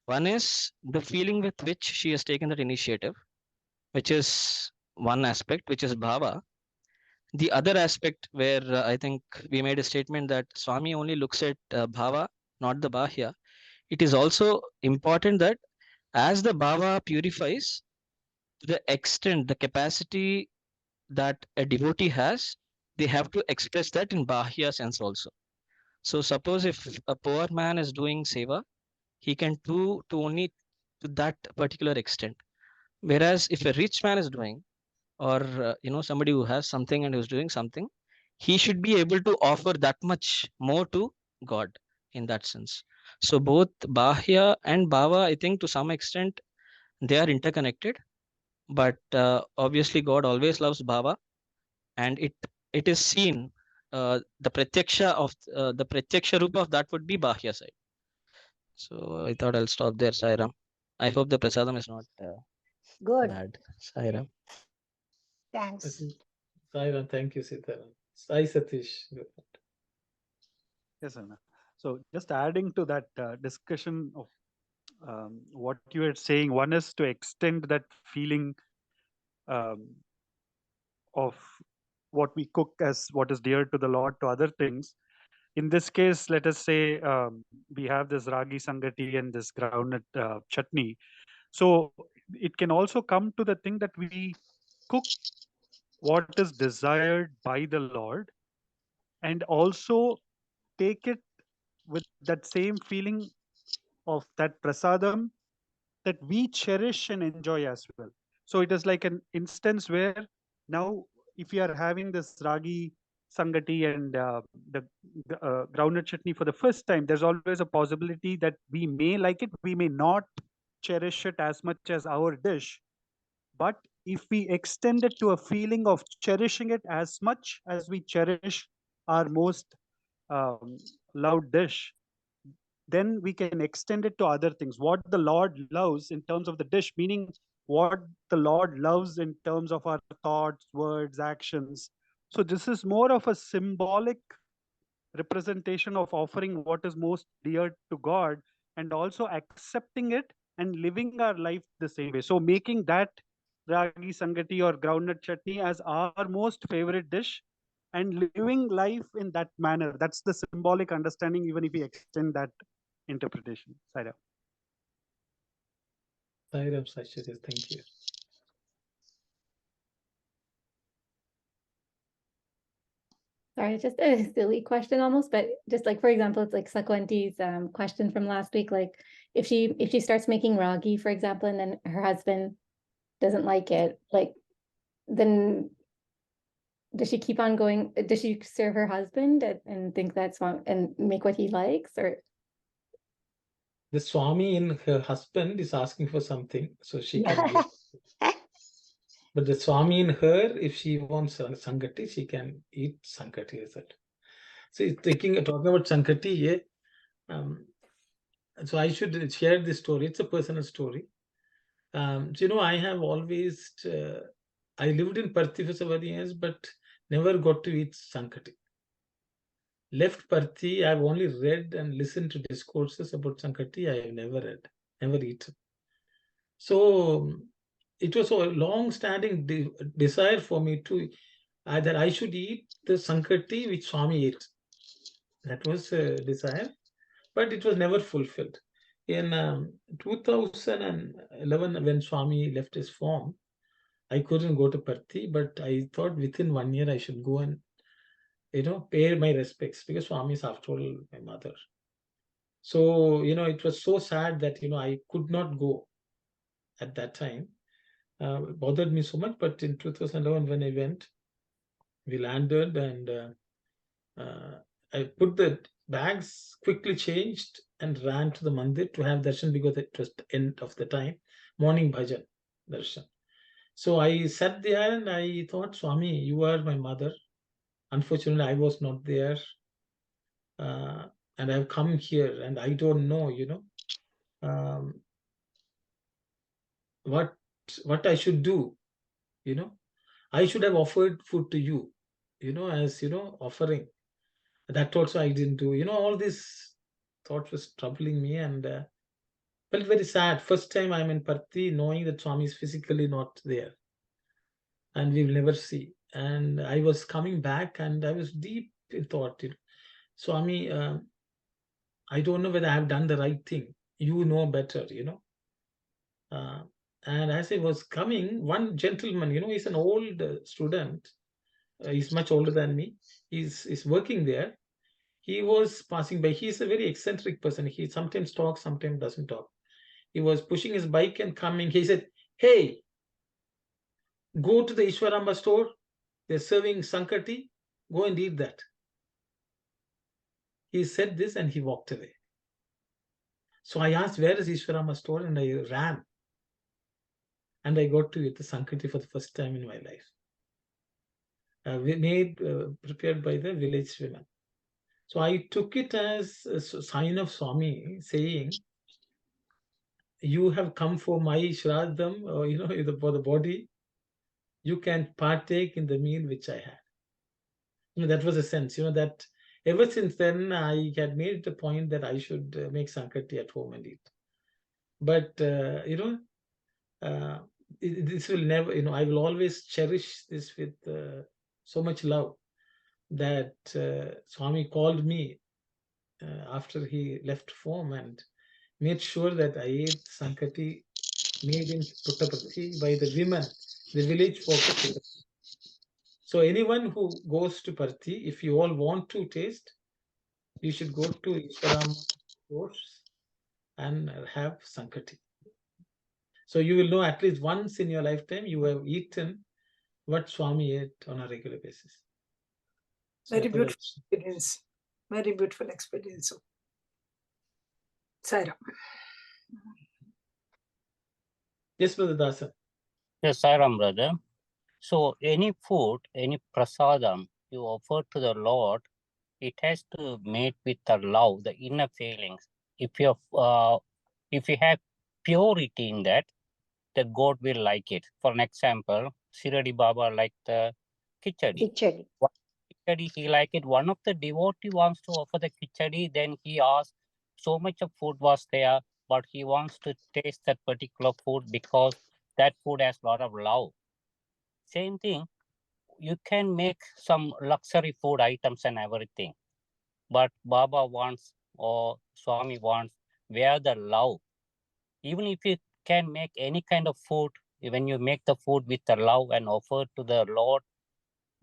One is the feeling with which she has taken that initiative, which is one aspect, which is bhava. The other aspect where I think we made a statement that Swami only looks at bhava, not the bahya. It is also important that as the bhava purifies, to the extent, the capacity that a devotee has, they have to express that in bahya sense also. So suppose if a poor man is doing seva, he can do to only to that particular extent. Whereas if a rich man is doing, or somebody who has something and who's doing something, he should be able to offer that much more to God in that sense. So both bahya and bhava, I think to some extent they are interconnected, but obviously God always loves bhava, and it is seen, the pratyaksha rupa of that would be bahya side. So I thought I'll stop there, Sairam. I hope the prasadam is not Good. bad. Sairam. Thanks. Sairam, thank you, Sitaram. Sai Satish. Yes, Anna. So just adding to that discussion of what you were saying, one is to extend that feeling um, of what we cook as what is dear to the Lord to other things. In this case, let us say we have this ragi sangati and this groundnut chutney. So it can also come to the thing that we cook what is desired by the Lord, and also take it with that same feeling of that prasadam that we cherish and enjoy as well. So it is like an instance where now, if you are having this ragi sangati and the groundnut chutney for the first time, there's always a possibility that we may like it, we may not cherish it as much as our dish. But if we extend it to a feeling of cherishing it as much as we cherish our most um, loved dish, then we can extend it to other things. What the Lord loves in terms of the dish, meaning what the Lord loves in terms of our thoughts, words, actions. So this is more of a symbolic representation of offering what is most dear to God, and also accepting it and living our life the same way. So making that ragi sangati or groundnut chutney as our most favorite dish and living life in that manner. That's the symbolic understanding, even if we extend that interpretation. Saira. Sairam, Sairam, thank you. Sorry, just a silly question almost, but just like, for example, it's like Sakwanti's question from last week, like if she starts making ragi, for example, and then her husband doesn't like it, like then does she keep on going? Does she serve her husband and think that's fine and make what he likes, or? The Swami in her husband is asking for something, so she can give. But the Swami in her, if she wants Sangati, she can eat Sangati as well. So talking about Sangati, yeah. So I should share this story. It's a personal story. So, I have always, I lived in Parthi for 7 years, but never got to eat Sankati. Left Parthi, I've only read and listened to discourses about Sankati. I have never read, never eaten. So it was a long-standing desire for me to either I should eat the Sankati which Swami ate. That was a desire, but it was never fulfilled. In 2011, when Swami left his form, I couldn't go to Parthi, but I thought within 1 year I should go and, pay my respects, because Swami is after all my mother. So, it was so sad that, I could not go at that time. It bothered me so much, but in 2011, when I went, we landed and I put the bags, quickly changed, and ran to the mandir to have darshan because it was the end of the time, morning bhajan darshan. So I sat there and I thought, Swami, you are my mother. Unfortunately, I was not there. And I've come here and I don't know, what I should do, I should have offered food to you, as, offering. That also I didn't do. All this thought was troubling me and felt very sad. First time I'm in Parthi, knowing that Swami is physically not there and we will never see. And I was coming back and I was deep in thought, Swami, I don't know whether I have done the right thing. You know better, And as I was coming, one gentleman, he's an old student. He's much older than me. He's working there. He was passing by. He's a very eccentric person. He sometimes talks, sometimes doesn't talk. He was pushing his bike and coming. He said, "Hey, go to the Ishwaramba store. They're serving Sankati. Go and eat that." He said this and he walked away. So I asked, "Where is Ishwaramba store?" And I ran. And I got to eat the Sankati for the first time in my life. Prepared by the village women. So I took it as a sign of Swami saying, you have come for my Shraddham, or, for the body, you can partake in the meal which I had. That was a sense, that ever since then I had made the point that I should make Sankati at home and eat. But, this will never, I will always cherish this with so much love that Swami called me after he left home and made sure that I ate Sankati made in Puttaparthi by the women, the village folk of Puttaparthi. So anyone who goes to Parthi, if you all want to taste, you should go to Ishwaram stores and have Sankati. So you will know at least once in your lifetime you have eaten what Swami ate on a regular basis. So very beautiful experience. Very beautiful experience. Sai Ram. Yes, Brother Dasa. Yes, Sai Ram, brother. So any food, any prasadam you offer to the Lord, it has to made with the love, the inner feelings. If you have purity in that, the God will like it. For an example, Shiradi Baba liked the khichdi. Khichdi, he liked it. One of the devotee wants to offer the khichdi, then he asked, so much of food was there, but he wants to taste that particular food because that food has a lot of love. Same thing, you can make some luxury food items and everything, but Baba wants or Swami wants where the love. Even if you can make any kind of food, when you make the food with the love and offer to the Lord,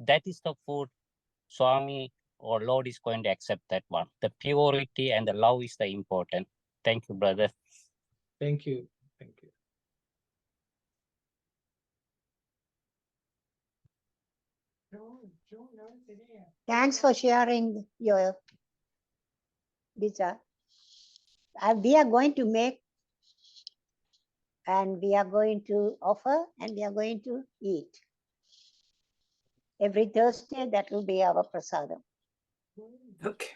that is the food Swami or Lord is going to accept that one. The purity and the love is the important. Thank you, brother. Thank you. Thank you. Thanks for sharing your desire. We are going to make and we are going to offer and we are going to eat. Every Thursday, that will be our prasadam. Okay.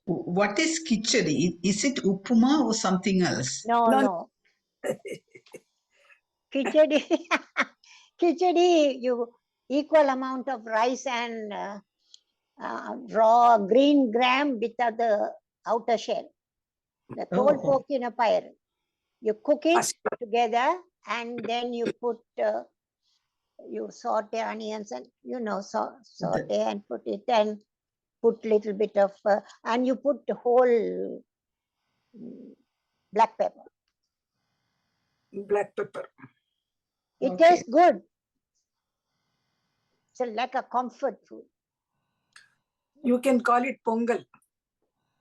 What is khichdi? Is it upuma or something else? No. Khichdi, you equal amount of rice and raw green gram with the outer shell. The cold pork in a pyre. You cook it together and then you put, you saute onions and, saute and put it and put little bit of, and you put the whole black pepper. Black pepper. It tastes good. So like a comfort food. You can call it pongal.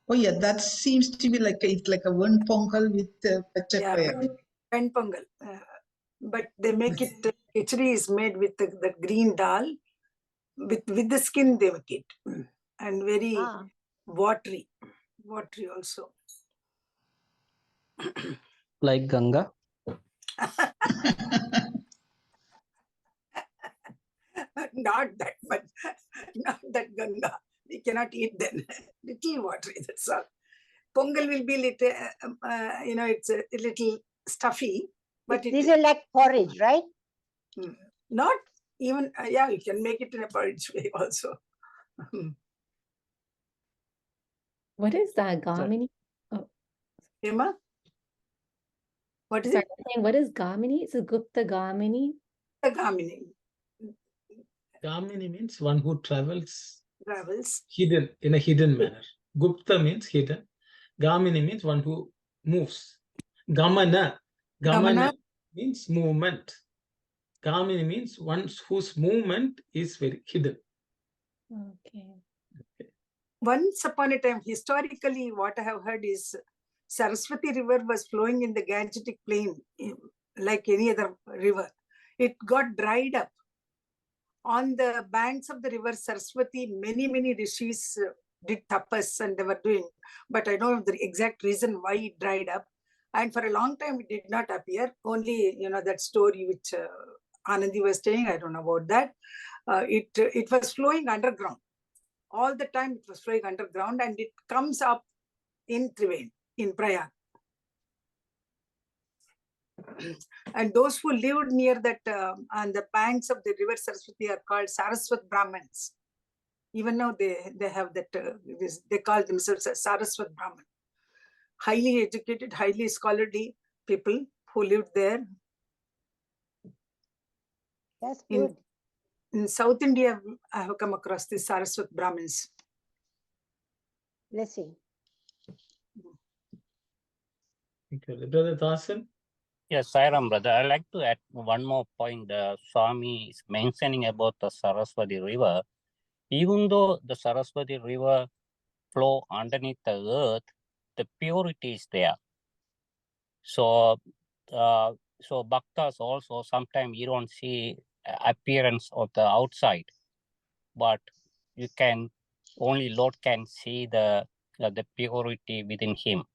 Oh yeah, that seems to be like it's like a one pongal with pachapaya. Pen pongal. But they make it, khichdi is made with the green dal. With the skin they make it. And very watery also. Like Ganga. Not that much, not that Ganga. We cannot eat then. Little watery, that's all. Pongal will be little, it's a little stuffy, but These are like porridge, right? Not even, yeah, you can make it in a porridge way also. What is that, Gamini? Oh, Emma? What is sorry, it? I'm saying, what is Gamini? It's a Gupta Gamini. The Gamini. Gamini means one who travels Travels. In a hidden manner. Gupta means hidden. Gamini means one who moves. Gamana. Gamana means movement. Gamini means one whose movement is very hidden. Okay. Once upon a time, historically, what I have heard is Saraswati river was flowing in the Gangetic plain like any other river. It got dried up. On the banks of the river Saraswati, many rishis did tapas and they were doing, but I don't know the exact reason why it dried up. And for a long time, it did not appear. Only, that story which Anandi was saying, I don't know about that. It was flowing underground. All the time it was flowing underground, and it comes up in Triveni, in Prayag. And those who lived near that, on the banks of the river Saraswati are called Saraswat Brahmins. Even now they have that, they call themselves Saraswat Brahman. Highly educated, highly scholarly people who lived there. That's good. In South India, I have come across the Saraswat Brahmins. Blessing. Thank you. Brother Dasan? Yes, Sairam, brother. I'd like to add one more point. Swami is mentioning about the Saraswati River. Even though the Saraswati River flow underneath the earth, the purity is there. So, so bhaktas also, sometimes you don't see appearance of the outside, but you can, only Lord can see the purity within him.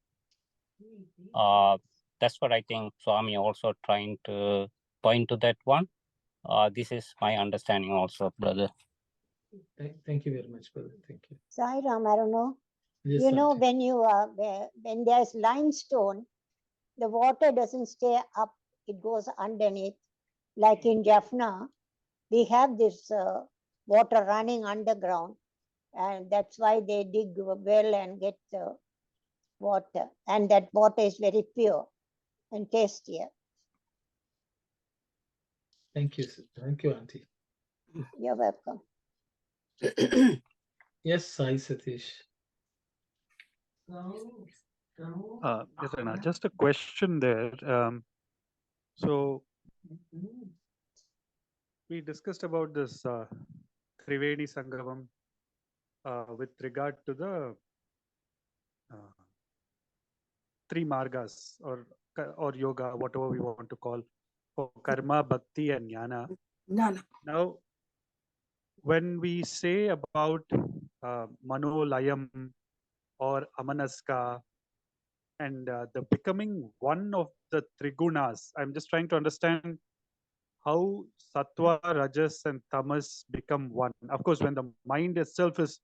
That's what I think Swami also trying to point to that one. This is my understanding also, brother. Thank you very much, brother. Thank you. Sai Ram, I don't know. Yes, You know, Auntie. when there's limestone, the water doesn't stay up, it goes underneath. Like in Jaffna, we have this water running underground, and that's why they dig a well and get the water. And that water is very pure and tastier. Thank you, sir. Thank you, Auntie. You're welcome. Yes, Sai Satish. Yes, Anna, just a question there. So we discussed about this Triveni Sangavam with regard to the three margas or yoga, whatever we want to call, for karma, bhakti, and jnana. Now, when we say about manolayam or amanaska and the becoming one of the trigunas, I'm just trying to understand how sattva, rajas, and tamas become one. Of course, when the mind itself is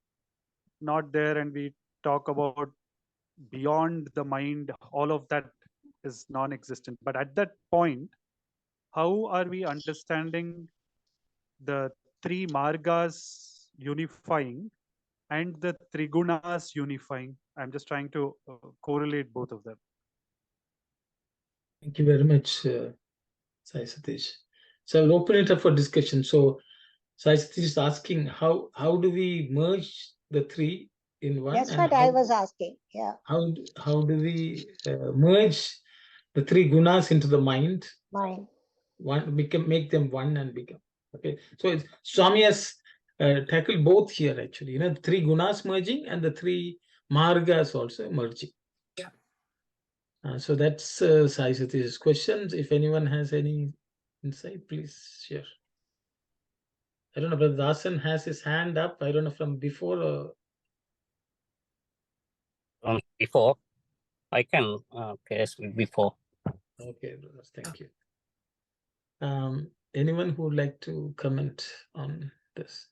not there and we talk about beyond the mind, all of that is non-existent. But at that point, how are we understanding the three margas unifying and the trigunas unifying? I'm just trying to correlate both of them. Thank you very much, Sai Satish. So I'll open it up for discussion. So Sai Satish is asking how do we merge the three in one? That's what I was asking. Yeah. How do we merge the three gunas into the mind? Mind. Make them one and become. Okay. So Swami has tackled both here actually. The three gunas merging and the three margas also merging. Yeah. So that's Sai Satish's questions. If anyone has any insight, please share. I don't know, Brother Dasan has his hand up. I don't know from before or... before. I can case before. Okay, brothers, thank you. Anyone who would like to comment on this?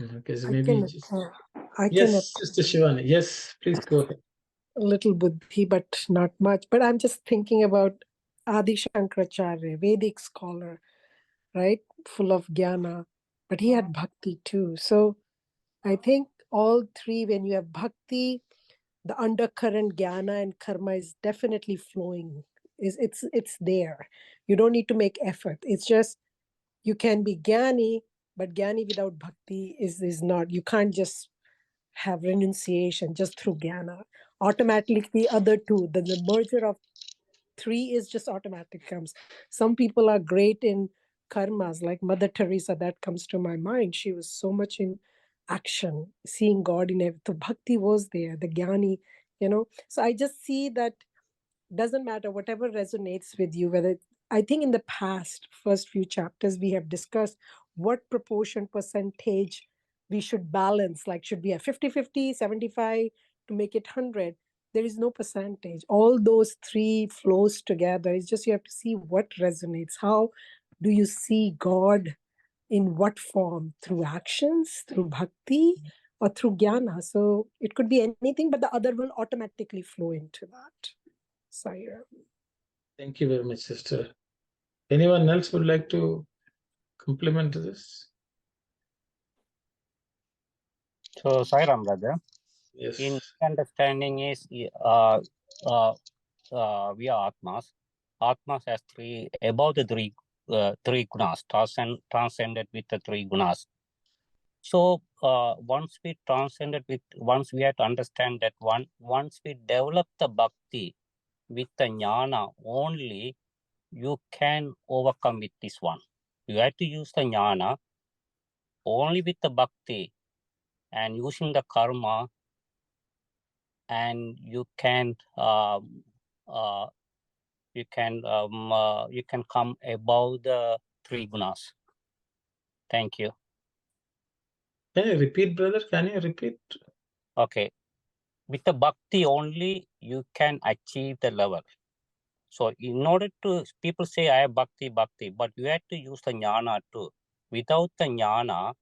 Okay, so maybe just... Yes, Sister Shivani. Yes, please go ahead. A little buddhi, but not much. But I'm just thinking about Adi Shankaracharya, Vedic scholar, right? Full of jnana, but he had bhakti too. So I think all three, when you have bhakti, the undercurrent jnana and karma is definitely flowing. It's there. You don't need to make effort. It's just you can be jnani, but jnani without bhakti is not. You can't just have renunciation just through jnana. Automatically, the other two, the merger of three is just automatic comes. Some people are great in karmas, like Mother Teresa, that comes to my mind. She was so much in action, seeing God in everything. The bhakti was there, the jnani, So I just see that doesn't matter, whatever resonates with you, whether I think in the past first few chapters we have discussed what proportion percentage we should balance, like should we have 50-50, 75 to make it 100. There is no percentage. All those three flows together. It's just you have to see what resonates. How do you see God, in what form? Through actions, through bhakti, or through jnana? So it could be anything, but the other will automatically flow into that. Saira. Thank you very much, sister. Anyone else would like to complement this? So, Sairam brother, Yes. in understanding is we are Atmas. Atmas has above the three gunas, transcended with the three gunas. So once we have to understand that once we develop the bhakti with the jnana only, you can overcome with this one. You have to use the jnana only with the bhakti and using the karma, and you can come above the three gunas. Thank you. Can you repeat, brother? Can you repeat? Okay. With the bhakti only, you can achieve the level. So in order to, people say I have bhakti, but you have to use the jnana too. Without the jnana,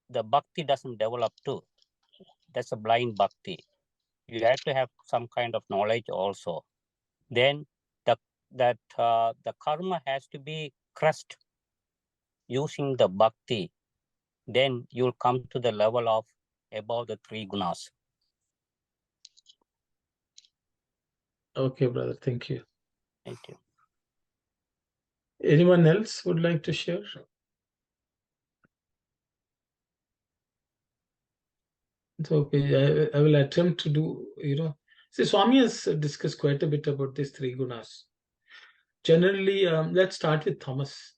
the bhakti doesn't develop too. That's a blind bhakti. You have to have some kind of knowledge also. Then the karma has to be crushed using the bhakti. Then you'll come to the level of above the three gunas. Okay, brother. Thank you. Thank you. Anyone else would like to share? It's okay. I will attempt to do, See, Swami has discussed quite a bit about these three gunas. Generally, let's start with tamas.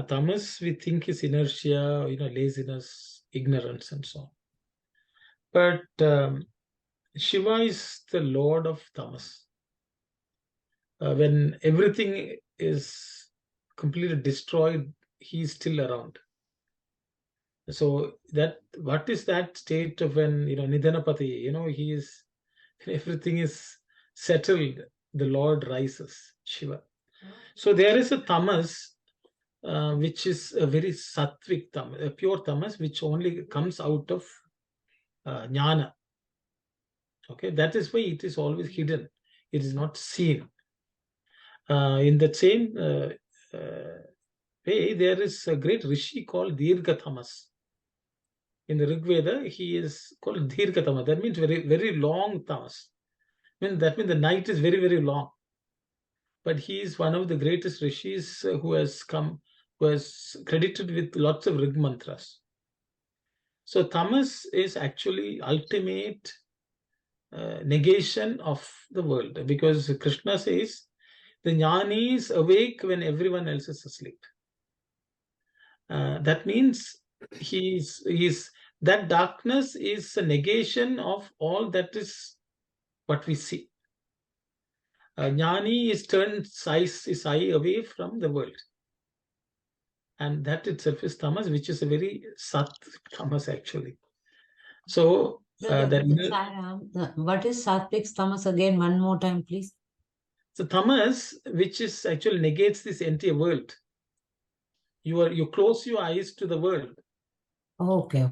Tamas, we think, is inertia, laziness, ignorance, and so on. But Shiva is the lord of tamas. When everything is completely destroyed, he is still around. So what is that state of when Nidhanapati, he is, everything is settled, the Lord rises, Shiva. So there is a tamas, which is a very sattvic tamas, a pure tamas, which only comes out of jnana. Okay, that is why it is always hidden. It is not seen. In the same way, there is a great rishi called Dirgha Tamas. In the Rig Veda, he is called Dirgha Tamas. That means very, very long tamas. That means the night is very, very long. But he is one of the greatest rishis who has credited with lots of Rig mantras. So tamas is actually ultimate negation of the world, because Krishna says the jnani is awake when everyone else is asleep. That means that darkness is a negation of all that is what we see. Jnani is turned his eye away from the world. and that itself is tamas, which is a very sattvic tamas actually. So that what is sattvic tamas again? One more time, please. So tamas, which is actually negates this entire world. You close your eyes to the world. Okay.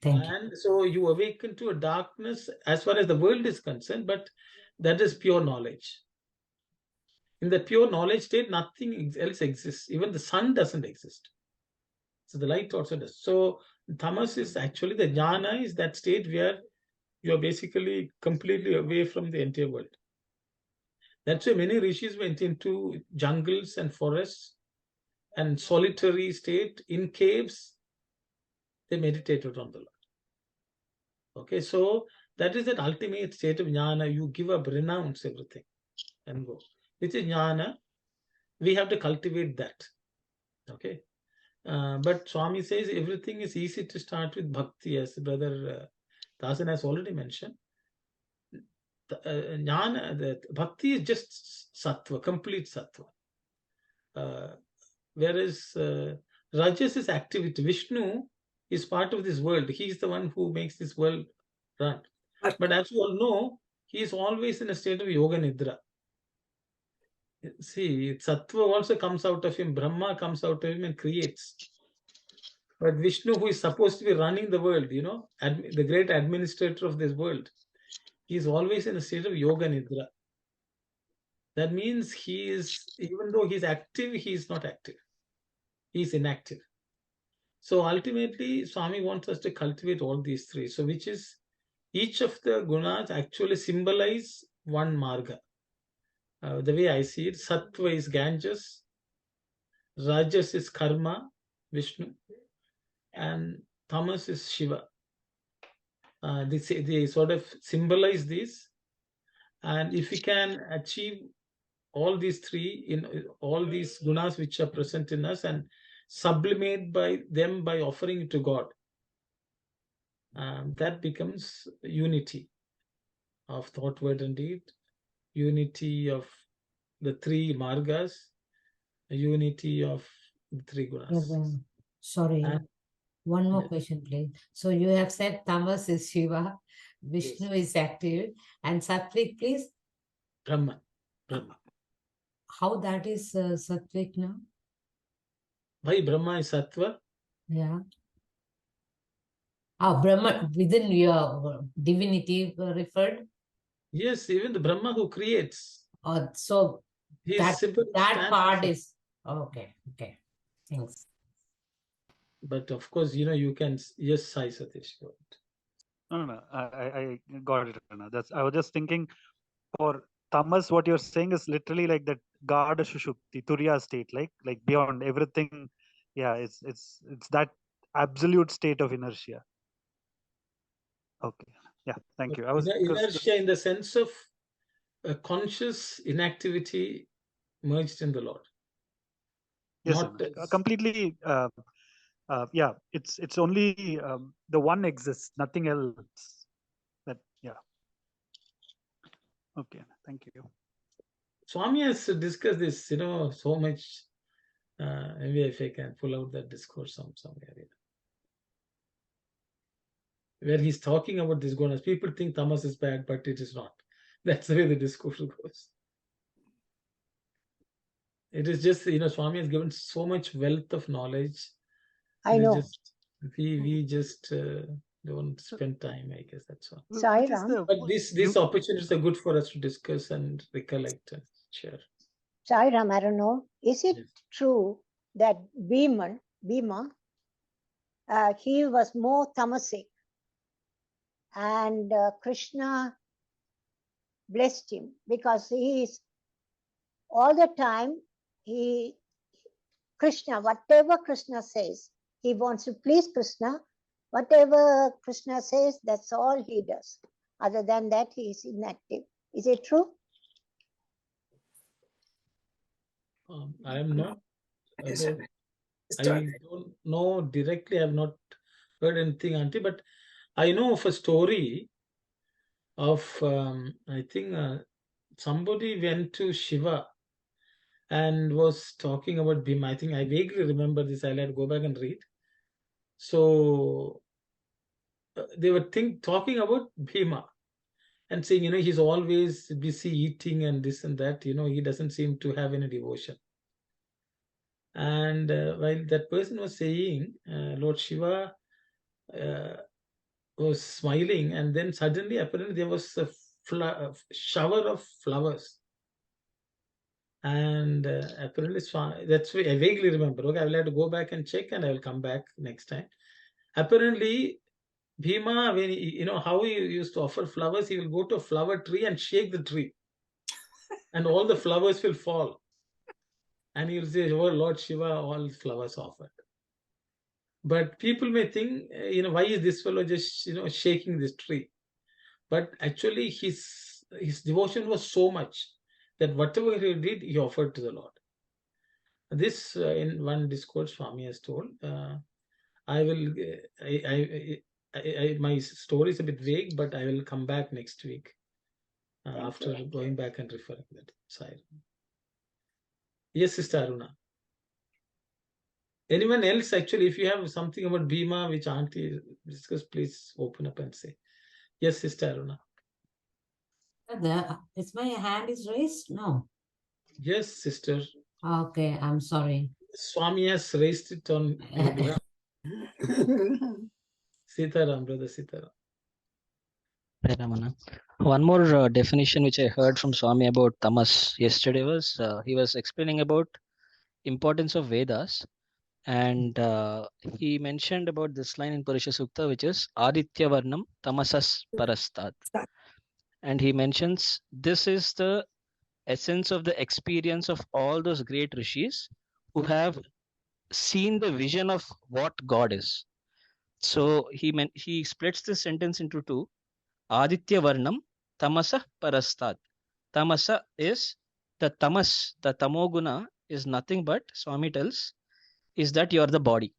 Thank you. And so you awaken to a darkness as far as the world is concerned, but that is pure knowledge. In the pure knowledge state, nothing else exists. Even the sun doesn't exist. So the light also does. So tamas is actually the jnana is that state where you're basically completely away from the entire world. That's why many rishis went into jungles and forests and solitary state in caves. They meditated on the Lord. Okay, so that is that ultimate state of jnana. You give up, renounce everything and go. Which is jnana. We have to cultivate that. Okay. But Swami says everything is easy to start with bhakti, as Brother Dasan has already mentioned. Jnana, the bhakti is just sattva, complete sattva. Whereas Rajas is activity. Vishnu is part of this world. He is the one who makes this world run. But as you all know, he is always in a state of yoga nidra. See, sattva also comes out of him. Brahma comes out of him and creates. But Vishnu, who is supposed to be running the world, the great administrator of this world, he is always in a state of yoga nidra. That means he is, even though he is active, he is not active. He is inactive. So ultimately, Swami wants us to cultivate all these three. So which is, each of the gunas actually symbolize one marga. The way I see it, sattva is Ganges, rajas is karma, Vishnu, and tamas is Shiva. They sort of symbolize this. And if we can achieve all these three, in all these gunas which are present in us, and sublimate by them by offering it to God, that becomes unity of thought, word, and deed, unity of the three margas, unity of the three gunas. Sorry, And one more question, please. So you have said tamas is Shiva, Vishnu is active, and sattvic, please? Brahma. How that is sattvic now? Why Brahma is sattva? Yeah. Brahma within your divinity referred? Yes, even the Brahma who creates. So that part for. is okay. Thanks. But of course, you can, yes, Sai Satish, go ahead. No. I got it. I was just thinking, for tamas, what you're saying is literally like that God Shushukti, Turiya state, like beyond everything. Yeah, it's that absolute state of inertia. Okay. Yeah, thank you. Inertia in the sense of a conscious inactivity merged in the Lord. Yes, Not completely. Yeah, it's only the one exists, nothing else. Okay, thank you. Swami has discussed this, so much. Maybe if I can pull out that discourse somewhere, where he's talking about this gunas. People think tamas is bad, but it is not. That's the way the discourse goes. It is just, Swami has given so much wealth of knowledge. I know. We just don't spend time, I guess that's all. Sai Ram. But these opportunities are good for us to discuss and recollect and share. Sai Ram, I don't know. Is it true that Bhima, he was more tamasic, and Krishna blessed him because he is all the time, Krishna, whatever Krishna says, he wants to please Krishna. Whatever Krishna says, that's all he does. Other than that, he is inactive. Is it true? I am not. I don't know directly. I have not heard anything, Auntie, but I know of a story of, I think somebody went to Shiva and was talking about Bhima. I think I vaguely remember this. I'll have to go back and read. So they were talking about Bhima and saying, he's always busy eating and this and that. He doesn't seem to have any devotion. And while that person was saying, Lord Shiva was smiling, and then suddenly, apparently, there was a shower of flowers. And apparently, that's why I vaguely remember. Okay, I will have to go back and check, and I will come back next time. Apparently, Bhima, when how he used to offer flowers, he will go to a flower tree and shake the tree, and all the flowers will fall. And he will say, "Oh Lord Shiva, all flowers offered." But people may think, why is this fellow just, shaking this tree? But actually, his devotion was so much that whatever he did, he offered to the Lord. This, in one discourse, Swami has told. I will. My story is a bit vague, but I will come back next week after going back and referring that side. Yes, Sister Aruna. Anyone else, actually, if you have something about Bhima which Auntie discussed, please open up and say. Yes, Sister Aruna. Is my hand is raised? No. Yes, Sister. Okay, I'm sorry. Swami has raised it on your behalf. Sitaram, brother Sitaram. One more definition which I heard from Swami about tamas yesterday was he was explaining about importance of Vedas, and he mentioned about this line in Purusha Sukta, which is Aditya Varnam Tamasas Parastat, and he mentions this is the essence of the experience of all those great rishis who have seen the vision of what God is. So he splits this sentence into two. Aditya Varnam Tamasa Parastat. Tamasa is the tamas, the tamoguna is nothing but, Swami tells, is that you are the body.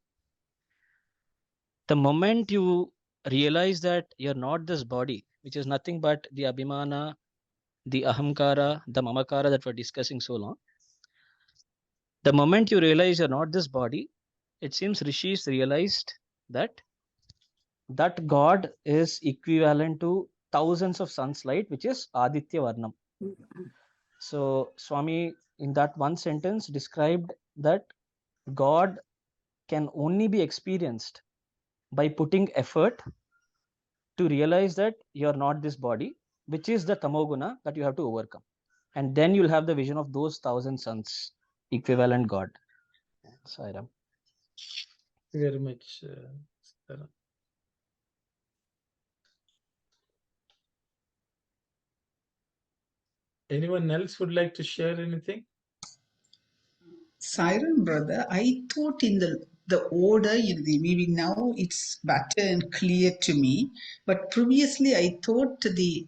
The moment you realize that you're not this body, which is nothing but the abhimana, the ahamkara, the mamakara that we're discussing so long, the moment you realize you're not this body, it seems rishis realized that God is equivalent to thousands of suns light, which is Aditya Varnam. So Swami, in that one sentence, described that God can only be experienced by putting effort to realize that you're not this body, which is the tamoguna that you have to overcome. And then you'll have the vision of those thousand suns, equivalent God. Sairam. Very much. Anyone else would like to share anything? Siren brother, I thought in the order, maybe now it's better and clear to me. But previously, I thought the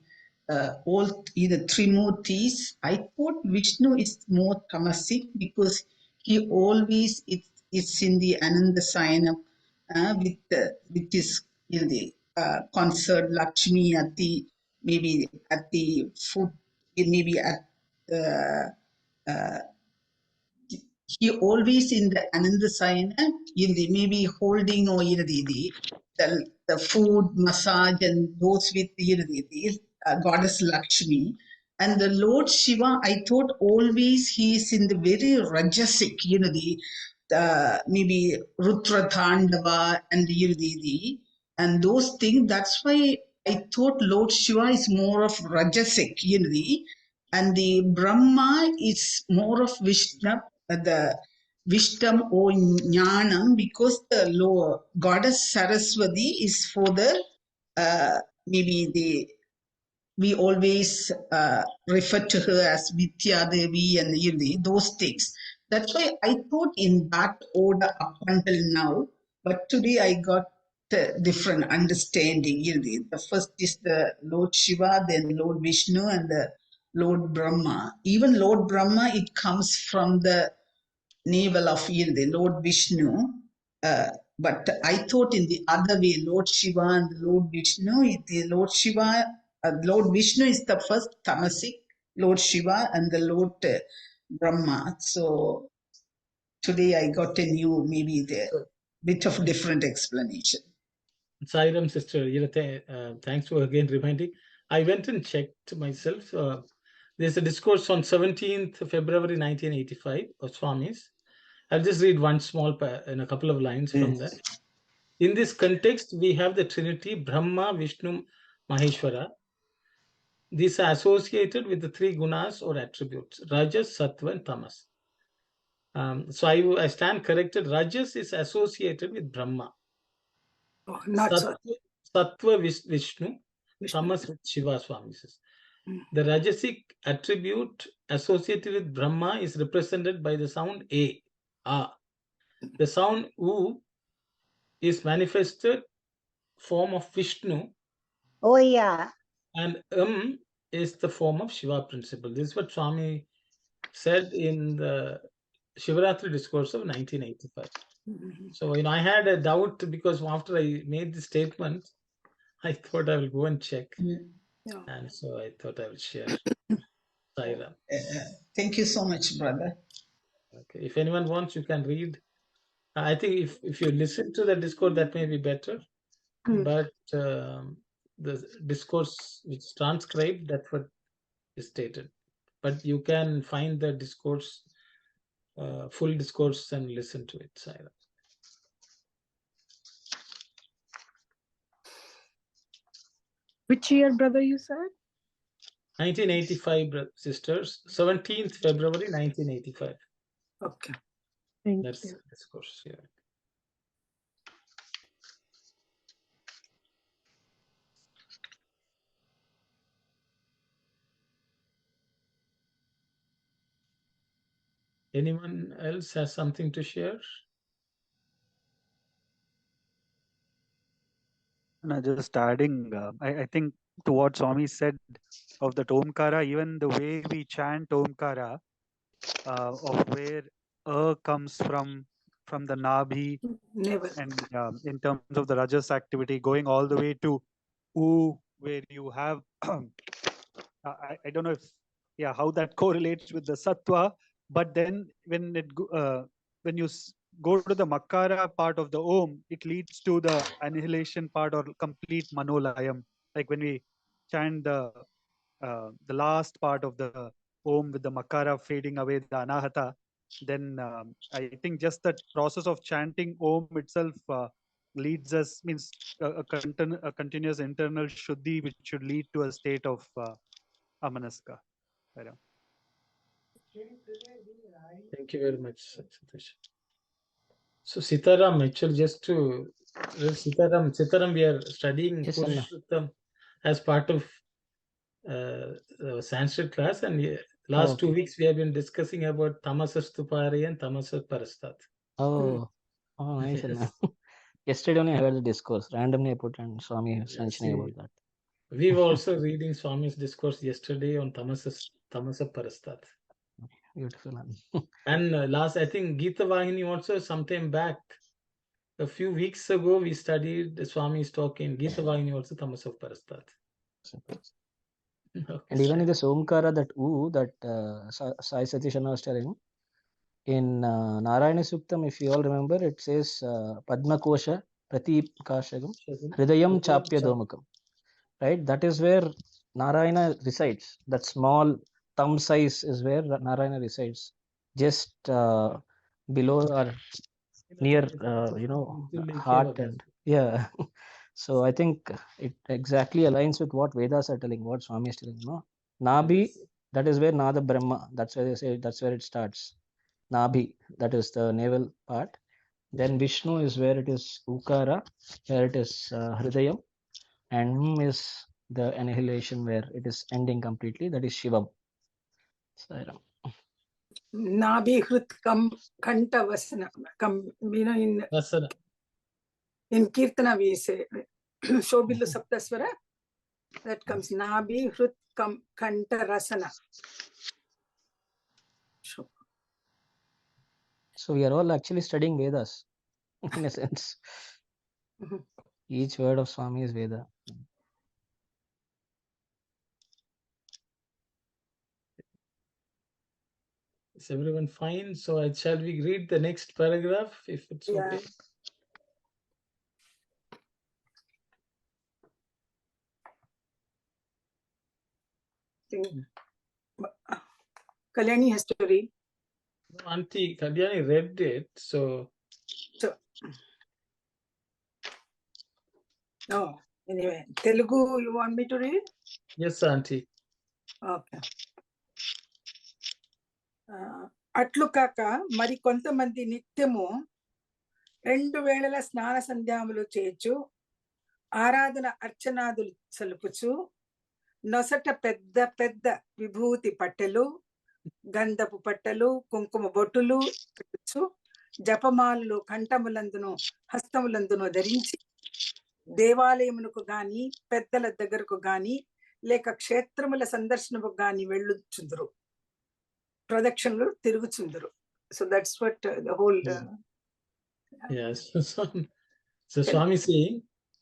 all either Trimurtis. I thought Vishnu is more tamasic because he always it's in the Ananda Sayana with his the concert Lakshmi at the maybe at the foot, maybe at uh, he always in the Ananda Sayana, maybe holding or the food, massage, and those with the goddess Lakshmi. And the Lord Shiva, I thought always he is in the very rajasic, maybe Rutra Tandava and and those things. That's why I thought Lord Shiva is more of rajasic, and the Brahma is more of Vishnu, the wisdom or jnanam, because the lower goddess Saraswati is for the maybe we always refer to her as Vidya Devi and those things. That's why I thought in that order up until now, but today I got a different understanding. The first is the Lord Shiva, then Lord Vishnu, and the Lord Brahma. Even Lord Brahma, it comes from the navel of the Lord Vishnu. But I thought in the other way, Lord Shiva and the Lord Vishnu, the Lord Shiva, Lord Vishnu is the first tamasic, Lord Shiva, and the Lord Brahma. So today I got a new, maybe the bit of different explanation. Sairam sister, thanks for again reminding. I went and checked myself. There's a discourse on 17th February 1985 of Swami's. I'll just read one small in a couple of lines from that. In this context, we have the Trinity, Brahma, Vishnu, Maheshwara. These are associated with the three gunas or attributes, Rajas, Sattva, and Tamas. So I stand corrected. Rajas is associated with Brahma. Oh, not so. Sattva Vishnu, Tamas with Shiva, Swami says. The Rajasic attribute associated with Brahma is represented by the sound A. The sound U is manifested form of Vishnu. Oh, yeah. And is the form of Shiva principle. This is what Swami said in the Shivaratri discourse of 1985. So, I had a doubt because after I made the statement, I thought I will go and check. And so I thought I will share. Thank you so much, brother. Okay. If anyone wants, you can read. I think if you listen to the discourse, that may be better. But the discourse which is transcribed, that's what is stated. But you can find the discourse, full discourse, and listen to it, Saira. Which year, brother, you said? 1985, sisters. 17th February 1985. Okay. That's the discourse. Yeah. Anyone else has something to share? No, just adding, I think to what Swami said of the Omkara, even the way we chant Omkara, of where comes from the Nabhi, and in terms of the Rajas activity, going all the way to U, where you have, I don't know if, how that correlates with the Sattva, but then when you go to the Makara part of the Om, it leads to the annihilation part or complete Manolayam. Like when we chant the last part of the Om with the Makara fading away, the Anahata, then I think just that process of chanting Om itself leads us, means a continuous internal Shuddhi, which should lead to a state of Amanaska. Thank you very much, Satish. So Sitaram, actually, just to Sitaram, we are studying Yes, Purushottam as part of Sanskrit class, and last 2 weeks we have been discussing about Tamasastupari and Tamasasparastat. Oh, nice. Yes. Yesterday only I heard the discourse. Randomly I put and Swami was mentioning about that. We were also reading Swami's discourse yesterday on Tamasaparastat. Beautiful. And last, I think Geetha Vahini also sometime back, a few weeks ago, we studied the Swami's talk in Geetha Vahini also Tamasaparastat. And even in the Omkara, that U, that Sai Satyashana was telling, in Narayana Suktam, if you all remember, it says Padma Kosha Pratip Kashagam Hridayam Chapya Domakam. Right? That is where Narayana resides. That small thumb size is where Narayana resides. Just below or near, heart and So I think it exactly aligns with what Vedas are telling, what Swami is telling. Nabhi, that is where Nada Brahma, that's where they say, that's where it starts. Nabhi, that is the navel part. Then Vishnu is where it is Ukara, where it is Hridayam, and is the annihilation where it is ending completely, that is Shivam. Nabhi Hrit Kanta Vasana. In Kirtana we say Shobilu Saptaswara, that comes Nabhi Hrit Kanta Rasana. So we are all actually studying Vedas in a sense. Each word of Swami is Veda. Is everyone fine? So shall we read the next paragraph if it's Yeah. okay? Kalyani has to read. No, Auntie Kalyani read it, so no. Anyway, Telugu, you want me to read? yes, Auntie. Okay. అట్లు కాక మరి కొంతమంది నిత్యము 2 వేళల స్నాన సంధ్యాములు చేయొచ్చు, ఆరాధన అర్చనాదులు సలుపుచు, నొసట పెద్ద పెద్ద విభూతి పట్టెలు, గంధపు పట్టెలు, కుంకుమ బొట్టులు పెట్టచ్చు, జపమాలలు కంఠములందును హస్తములందును ధరించి దేవాలయమునకు గాని పెద్దల దగ్గరకు గాని లేక క్షేత్రముల సందర్శనకు గాని వెళ్ళుచుందురు, ప్రదక్షిణలు తిరుగుచుందురు. So that's what the whole Yes. So Swami saying,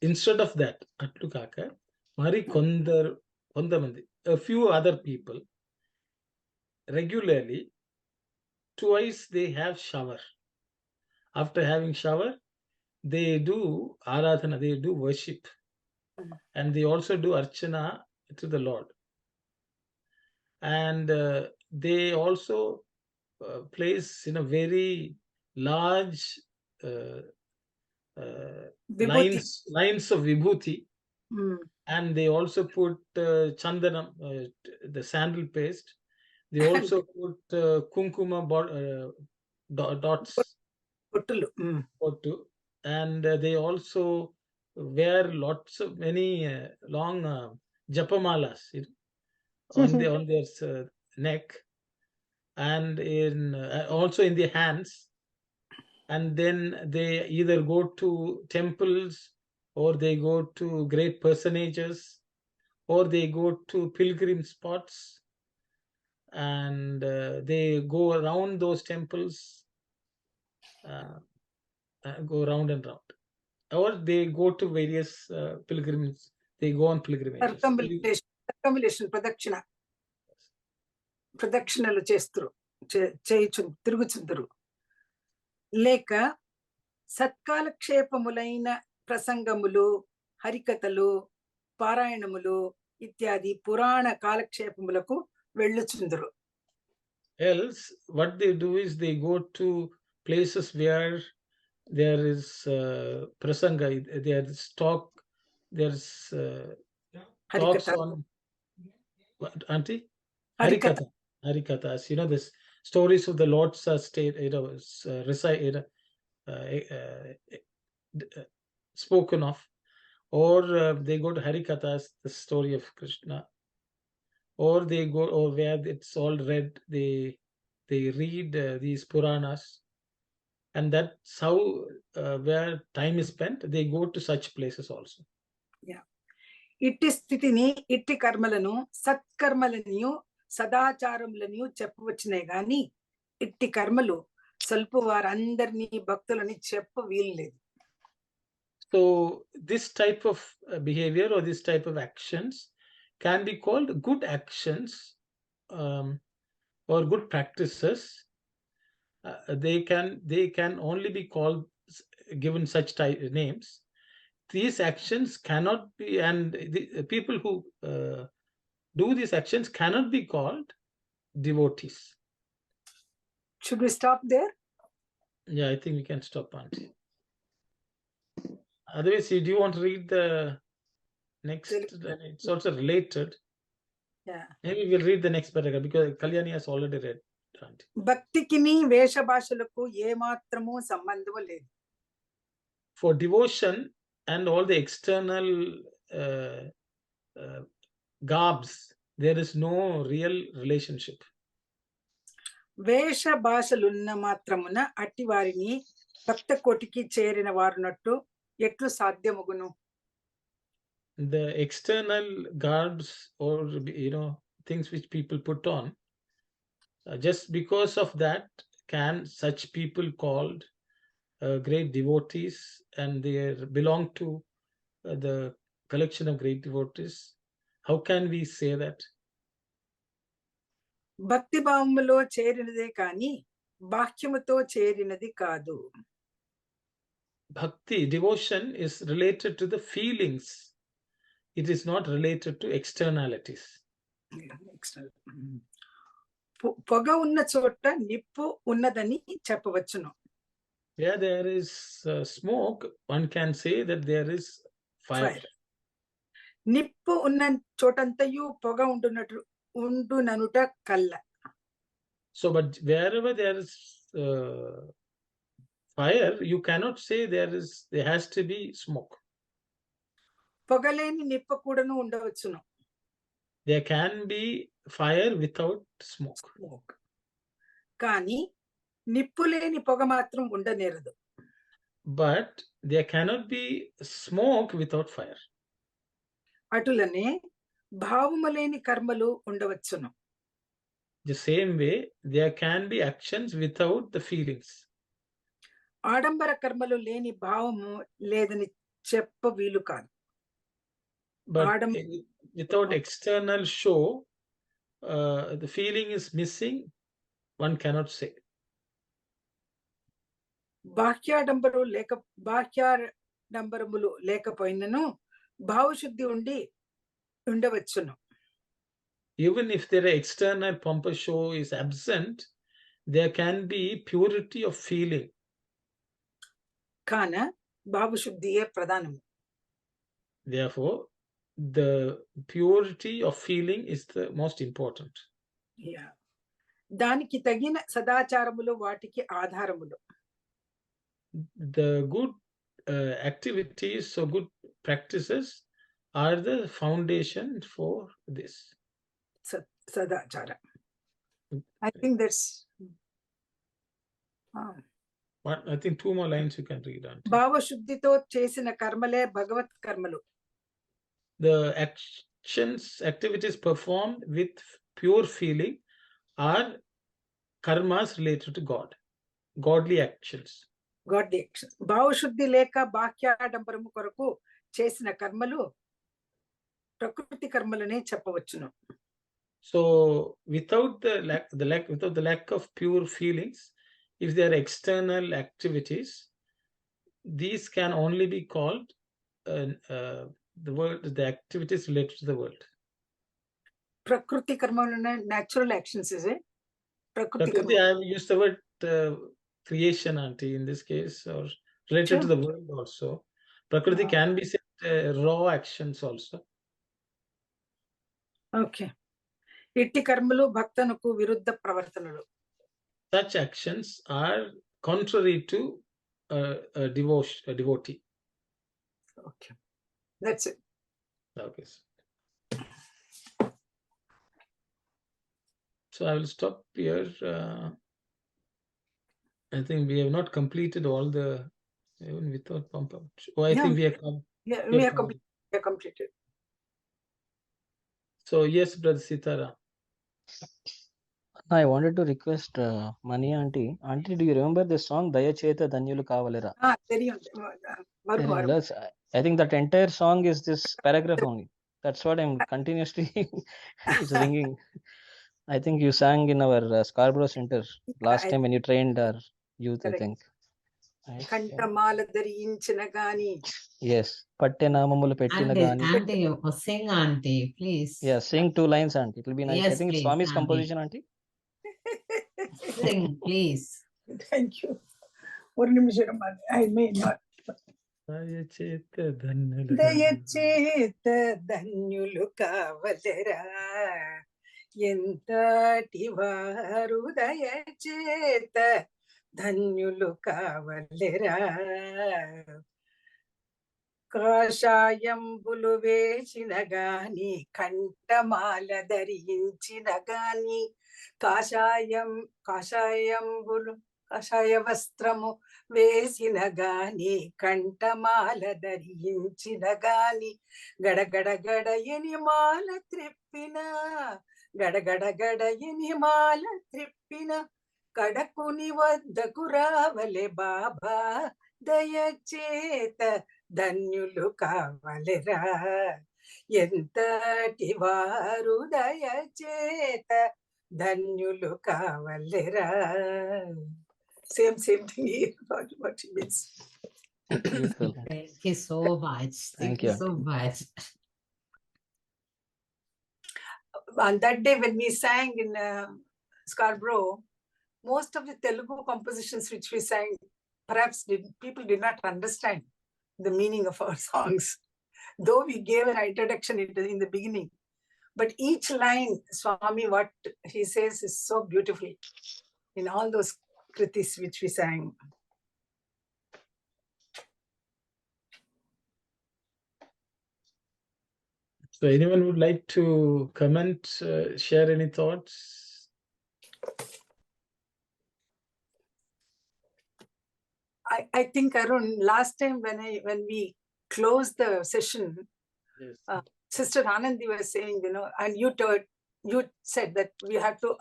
instead of that, atlu kaka, mari kondamandi, a few other people regularly, twice they have shower. After having shower, they do aradhana, they do worship, and they also do archana to the Lord. And they also place in a very large lines of vibhuti, and they also put chandanam, the sandal paste. They also put kunkuma dots, and they also wear lots of many long japamalas on their neck, and in also in the hands. And then they either go to temples, or they go to great personages, or they go to pilgrim spots, and they go around those temples, go round and round, or they go to various pilgrims. They go on pilgrimages. Circumambulation, ప్రదక్షిణలు చేస్తురు, తిరుగుచుందరు. లేక సత్కాలక్షేపములైన ప్రసంగములు, హరికథలు, పారాయణములు ఇత్యాది పురాణ కాలక్షేపములకు వెళ్ళుచుందరు. Else what they do is they go to places where there is prasanga, there's talk, there's talks on what, Auntie? Harikathas, this stories of the Lord's state, spoken of, or they go to Harikathas, the story of Krishna, or they go, or where it's all read, they read these Puranas, and that's how where time is spent. They go to such places also. Yeah. ఇట్టి స్థితిని, ఇట్టి కర్మలను సత్కర్మలనియు సదాచారములనియు చెప్పవచ్చునే గాని ఇట్టి కర్మలు స్వల్ప వారందరినీ భక్తులని చెప్ప వీల్లేదు. So this type of behavior or this type of actions can be called good actions or good practices. They can only be called, given such type names. These actions cannot be, and the people who do these actions cannot be called devotees. Should we stop there? Yeah, I think we can stop, Auntie. Otherwise, do you want to read the next? It's also related. Yeah. Maybe we'll read the next paragraph because Kalyani has already read. భక్తికిని వేష భాషలకు ఏమాత్రము సంబంధం లేదు. For devotion and all the external garbs, there is no real relationship. వేష భాషలున్న మాత్రమున అట్టి వారిని భక్త కోటికి చేరిన వారునట్టు ఎట్లు సాధ్యమగును? The external garbs, or things which people put on, just because of that can such people called great devotees, and they belong to the collection of great devotees. How can we say that? భక్తి భావములో చేరినదే కానీ బాహ్యముతో చేరినది కాదు. Bhakti, devotion is related to the feelings. It is not related to externalities. పొగ ఉన్న చోట నిప్పు ఉన్నదని చెప్పవచ్చును. Where there is smoke, one can say that there is fire. నిప్పు ఉన్న చోటంతయు పొగ ఉండుననుట కల్ల. So, but wherever there is fire, you cannot say there has to be smoke. పొగలేని నిప్పు కూడాను ఉండవచ్చును. There can be fire without smoke. కానీ నిప్పు లేని పొగ మాత్రం ఉండనేరదు. But there cannot be smoke without fire. అటులనే భావము లేని కర్మలు ఉండవచ్చును. The same way, there can be actions without the feelings. ఆడంబర కర్మలు లేని భావము లేదని చెప్ప వీలు కాదు. But without external show, the feeling is missing, one cannot say. బాహ్యాడంబరములు లేకపోయినను భావశుద్ధి ఉండవచ్చును. Even if there are external pompous show is absent, there can be purity of feeling. కాన భావశుద్ధియే ప్రధానము. Therefore, the purity of feeling is the most important. దానికి తగిన సదాచారములు వాటికి ఆధారములు. The good activities or good practices are the foundation for this. Sadachara. I think that's I think 2 more lines you can read on. భావశుద్ధితో చేసిన కర్మలే భగవత్ కర్మలు. The activities performed with pure feeling are karmas related to God, godly actions. Godly actions. భావశుద్ధి లేక బాహ్యాడంబరము కొరకు చేసిన కర్మలు ప్రకృతి కర్మలనే చెప్పవచ్చును. So without the lack of pure feelings, if there are external activities, these can only be called the activities related to the world. Prakriti karma, natural actions, is it? Prakriti, I have used the word creation, auntie, in this case, or related to the world also. Prakriti can be said raw actions also. Okay. ఇట్టి కర్మలు భక్తనుకు విరుద్ధ ప్రవర్తనలు. Such actions are contrary to a devotee. Okay. That's it. Okay. So I will stop here. I think we have not completed all the, even without pump out. Oh, I think we have completed. So yes, Brother Sitara. I wanted to request Mani auntie. Auntie, do you remember this song Dayacheta Dhanyulu Kavalera? I think that entire song is this paragraph only. That's what I'm continuously it's ringing. I think you sang in our Scarborough Center last time when you trained our youth, I think. Kantamala ధరించిన గాని. Yes. Patte namamulu pettina gaani. Auntie, sing, auntie, please. Yeah, sing 2 lines, auntie. It will be nice. Yes, I think please, it's Swami's auntie. composition, auntie. Sing, please. Thank you. One నిమిషం, I may not. దయచేత ధన్యులు కావలెరా, ఎంతటి వారు దయచేత ధన్యులు కావలెరా. కాషాయంబులు వేసిన గాని, కంఠమాల ధరించిన గాని, కాషాయ వస్త్రము వేసిన గాని, కంఠమాల ధరించిన గాని, గడగడగడయని మాల త్రిప్పిన, గడగడగడయని మాల త్రిప్పిన, కడకుని వద్దకు రావలే బాబా, దయచేత ధన్యులు కావలెరా. ఎంతటి వారు దయచేత Dhanyulu Kavalera. Same thing here, what she means. Beautiful. Thank you so much. Thank Thank you you, so much. On that day when we sang in Scarborough, most of the Telugu compositions which we sang, perhaps people did not understand the meaning of our songs. Though we gave an introduction in the beginning, but each line, Swami, what he says is so beautiful in all those kritis which we sang. So anyone would like to comment, share any thoughts? I think, Arun, last time when we closed the session, Yes. Sister Anandi was saying, and you said that we have to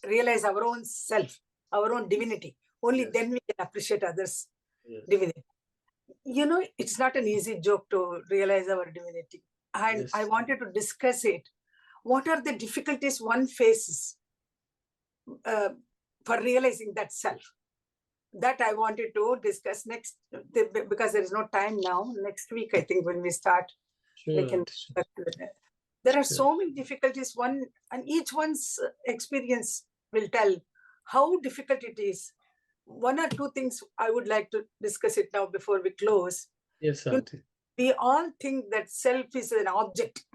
realize our own self, our own divinity. Only Yes. then we can appreciate others' Yes. divinity. It's not an easy joke to realize our divinity. And Yes. I wanted to discuss it. What are the difficulties one faces for realizing that self? That I wanted to discuss next, because there is no time now. Next week, I think, when we start, we can. There are so many difficulties. And each one's experience will tell how difficult it is. One or two things I would like to discuss it now before we close. Yes, Auntie. We all think that self is an object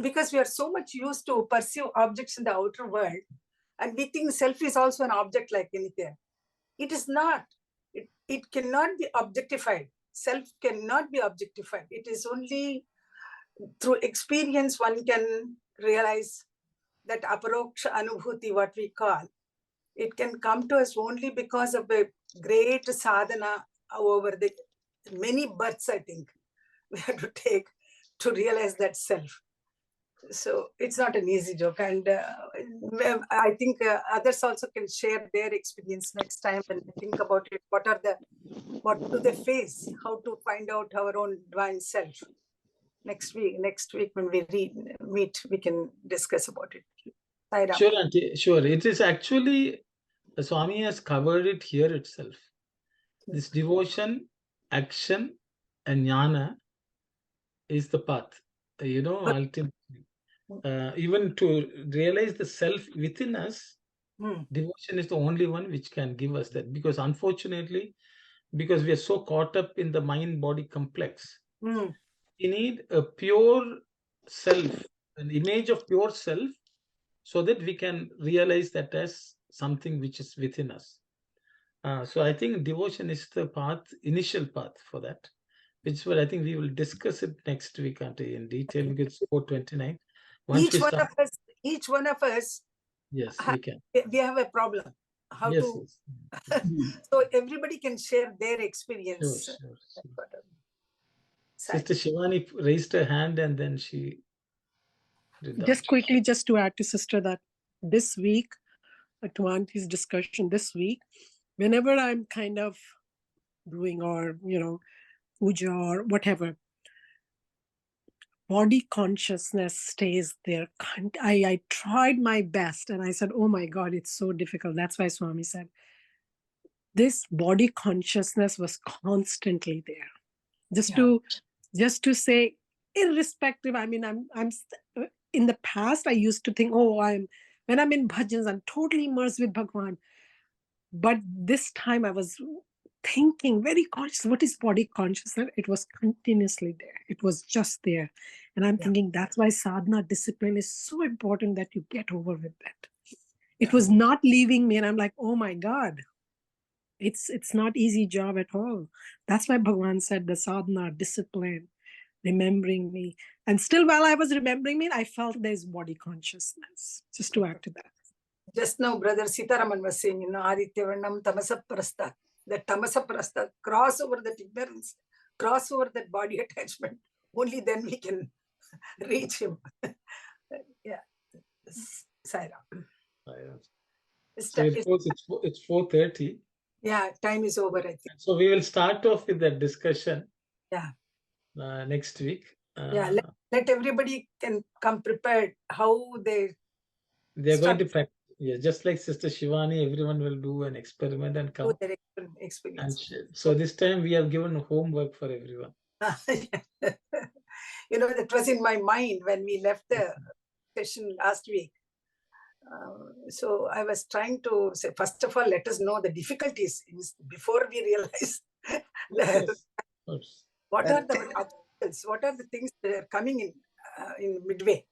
because we are so much used to perceive objects in the outer world, and we think self is also an object like anything. It is not. It cannot be objectified. Self cannot be objectified. It is only through experience one can realize that aparoksha anubhuti, what we call. It can come to us only because of a great sadhana over the many births, I think, we have to take to realize that self. So it's not an easy joke. And I think others also can share their experience next time when they think about it. What do they face? How to find out our own divine self? Next week when we meet, we can discuss about it. Sure, Auntie. Sure. It is actually, the Swami has covered it here itself. This devotion, action, and jnana is the path. Ultimately. Even to realize the self within us, devotion is the only one which can give us that. Because unfortunately, because we are so caught up in the mind-body complex, we need a pure self, an image of pure self, so that we can realize that as something which is within us. So I think devotion is the path, initial path for that, which is what I think we will discuss it next week, Auntie, in detail, because it's 4:29. Each one of us, yes, we can. We have a problem. How yes, to? Yes. So everybody can share their experience. Sure. Sister Shivani raised her hand and then she did that. Just quickly, just to add to Sister that this week, to Auntie's discussion this week, whenever I'm kind of doing or, puja or whatever, body consciousness stays there. I tried my best and I said, oh my God, it's so difficult. That's why Swami said, this body consciousness was constantly there. Just to say, irrespective, I mean, I'm in the past, I used to think, when I'm in bhajans, I'm totally immersed with Bhagawan. But this time I was thinking very conscious, what is body consciousness? It was continuously there. It was just there. And I'm thinking that's why sadhana discipline is so important, that you get over with that. It was not leaving me. And I'm like, oh my God, it's not easy job at all. That's why Bhagawan said the sadhana discipline, remembering me. And still while I was remembering me, I felt there's body consciousness. Just to add to that. Just now, Brother Sitaraman was saying, Aditya Varnam Tamasa Prastha. The Tamasa Prastha, cross over that ignorance, cross over that body attachment. Only then we can reach him. Sai Ram. So it's 4:30. Yeah, time is over, I think. So we will start off with that discussion. Yeah. Next week. Let everybody can come prepared how they They are going to Start practice. Yeah, just like Sister Shivani, everyone will do an experiment and to come their and experience. share. So this time we have given homework for everyone. You know, that was in my mind when we left the session last week. So I was trying to say, first of all, let us know the difficulties before we realize Yes, of course. what are the obstacles, what are the things that are coming in midway.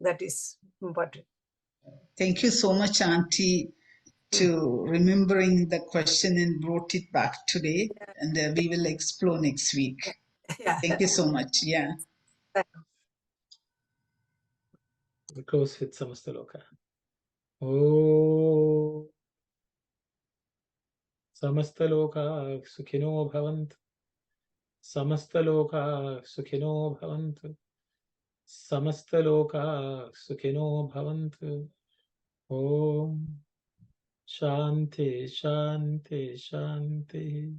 That is important. Thank you so much, Auntie, to remembering the question and brought it back today. And we will explore next week. Yeah. Thank you so much. Yeah. We close with Samastaloka. Oh, Samastaloka Sukhino Bhavantu. Samastaloka Sukhino Bhavantu. Samastaloka Sukhino Bhavantu. Om Shanti, Shanti, Shanti.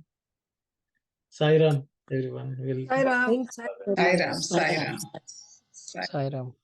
Sai Ram, everyone. Sai Ram. Thank Sai you Ram. so much. Sai Ram, Sai Ram. Sai Ram.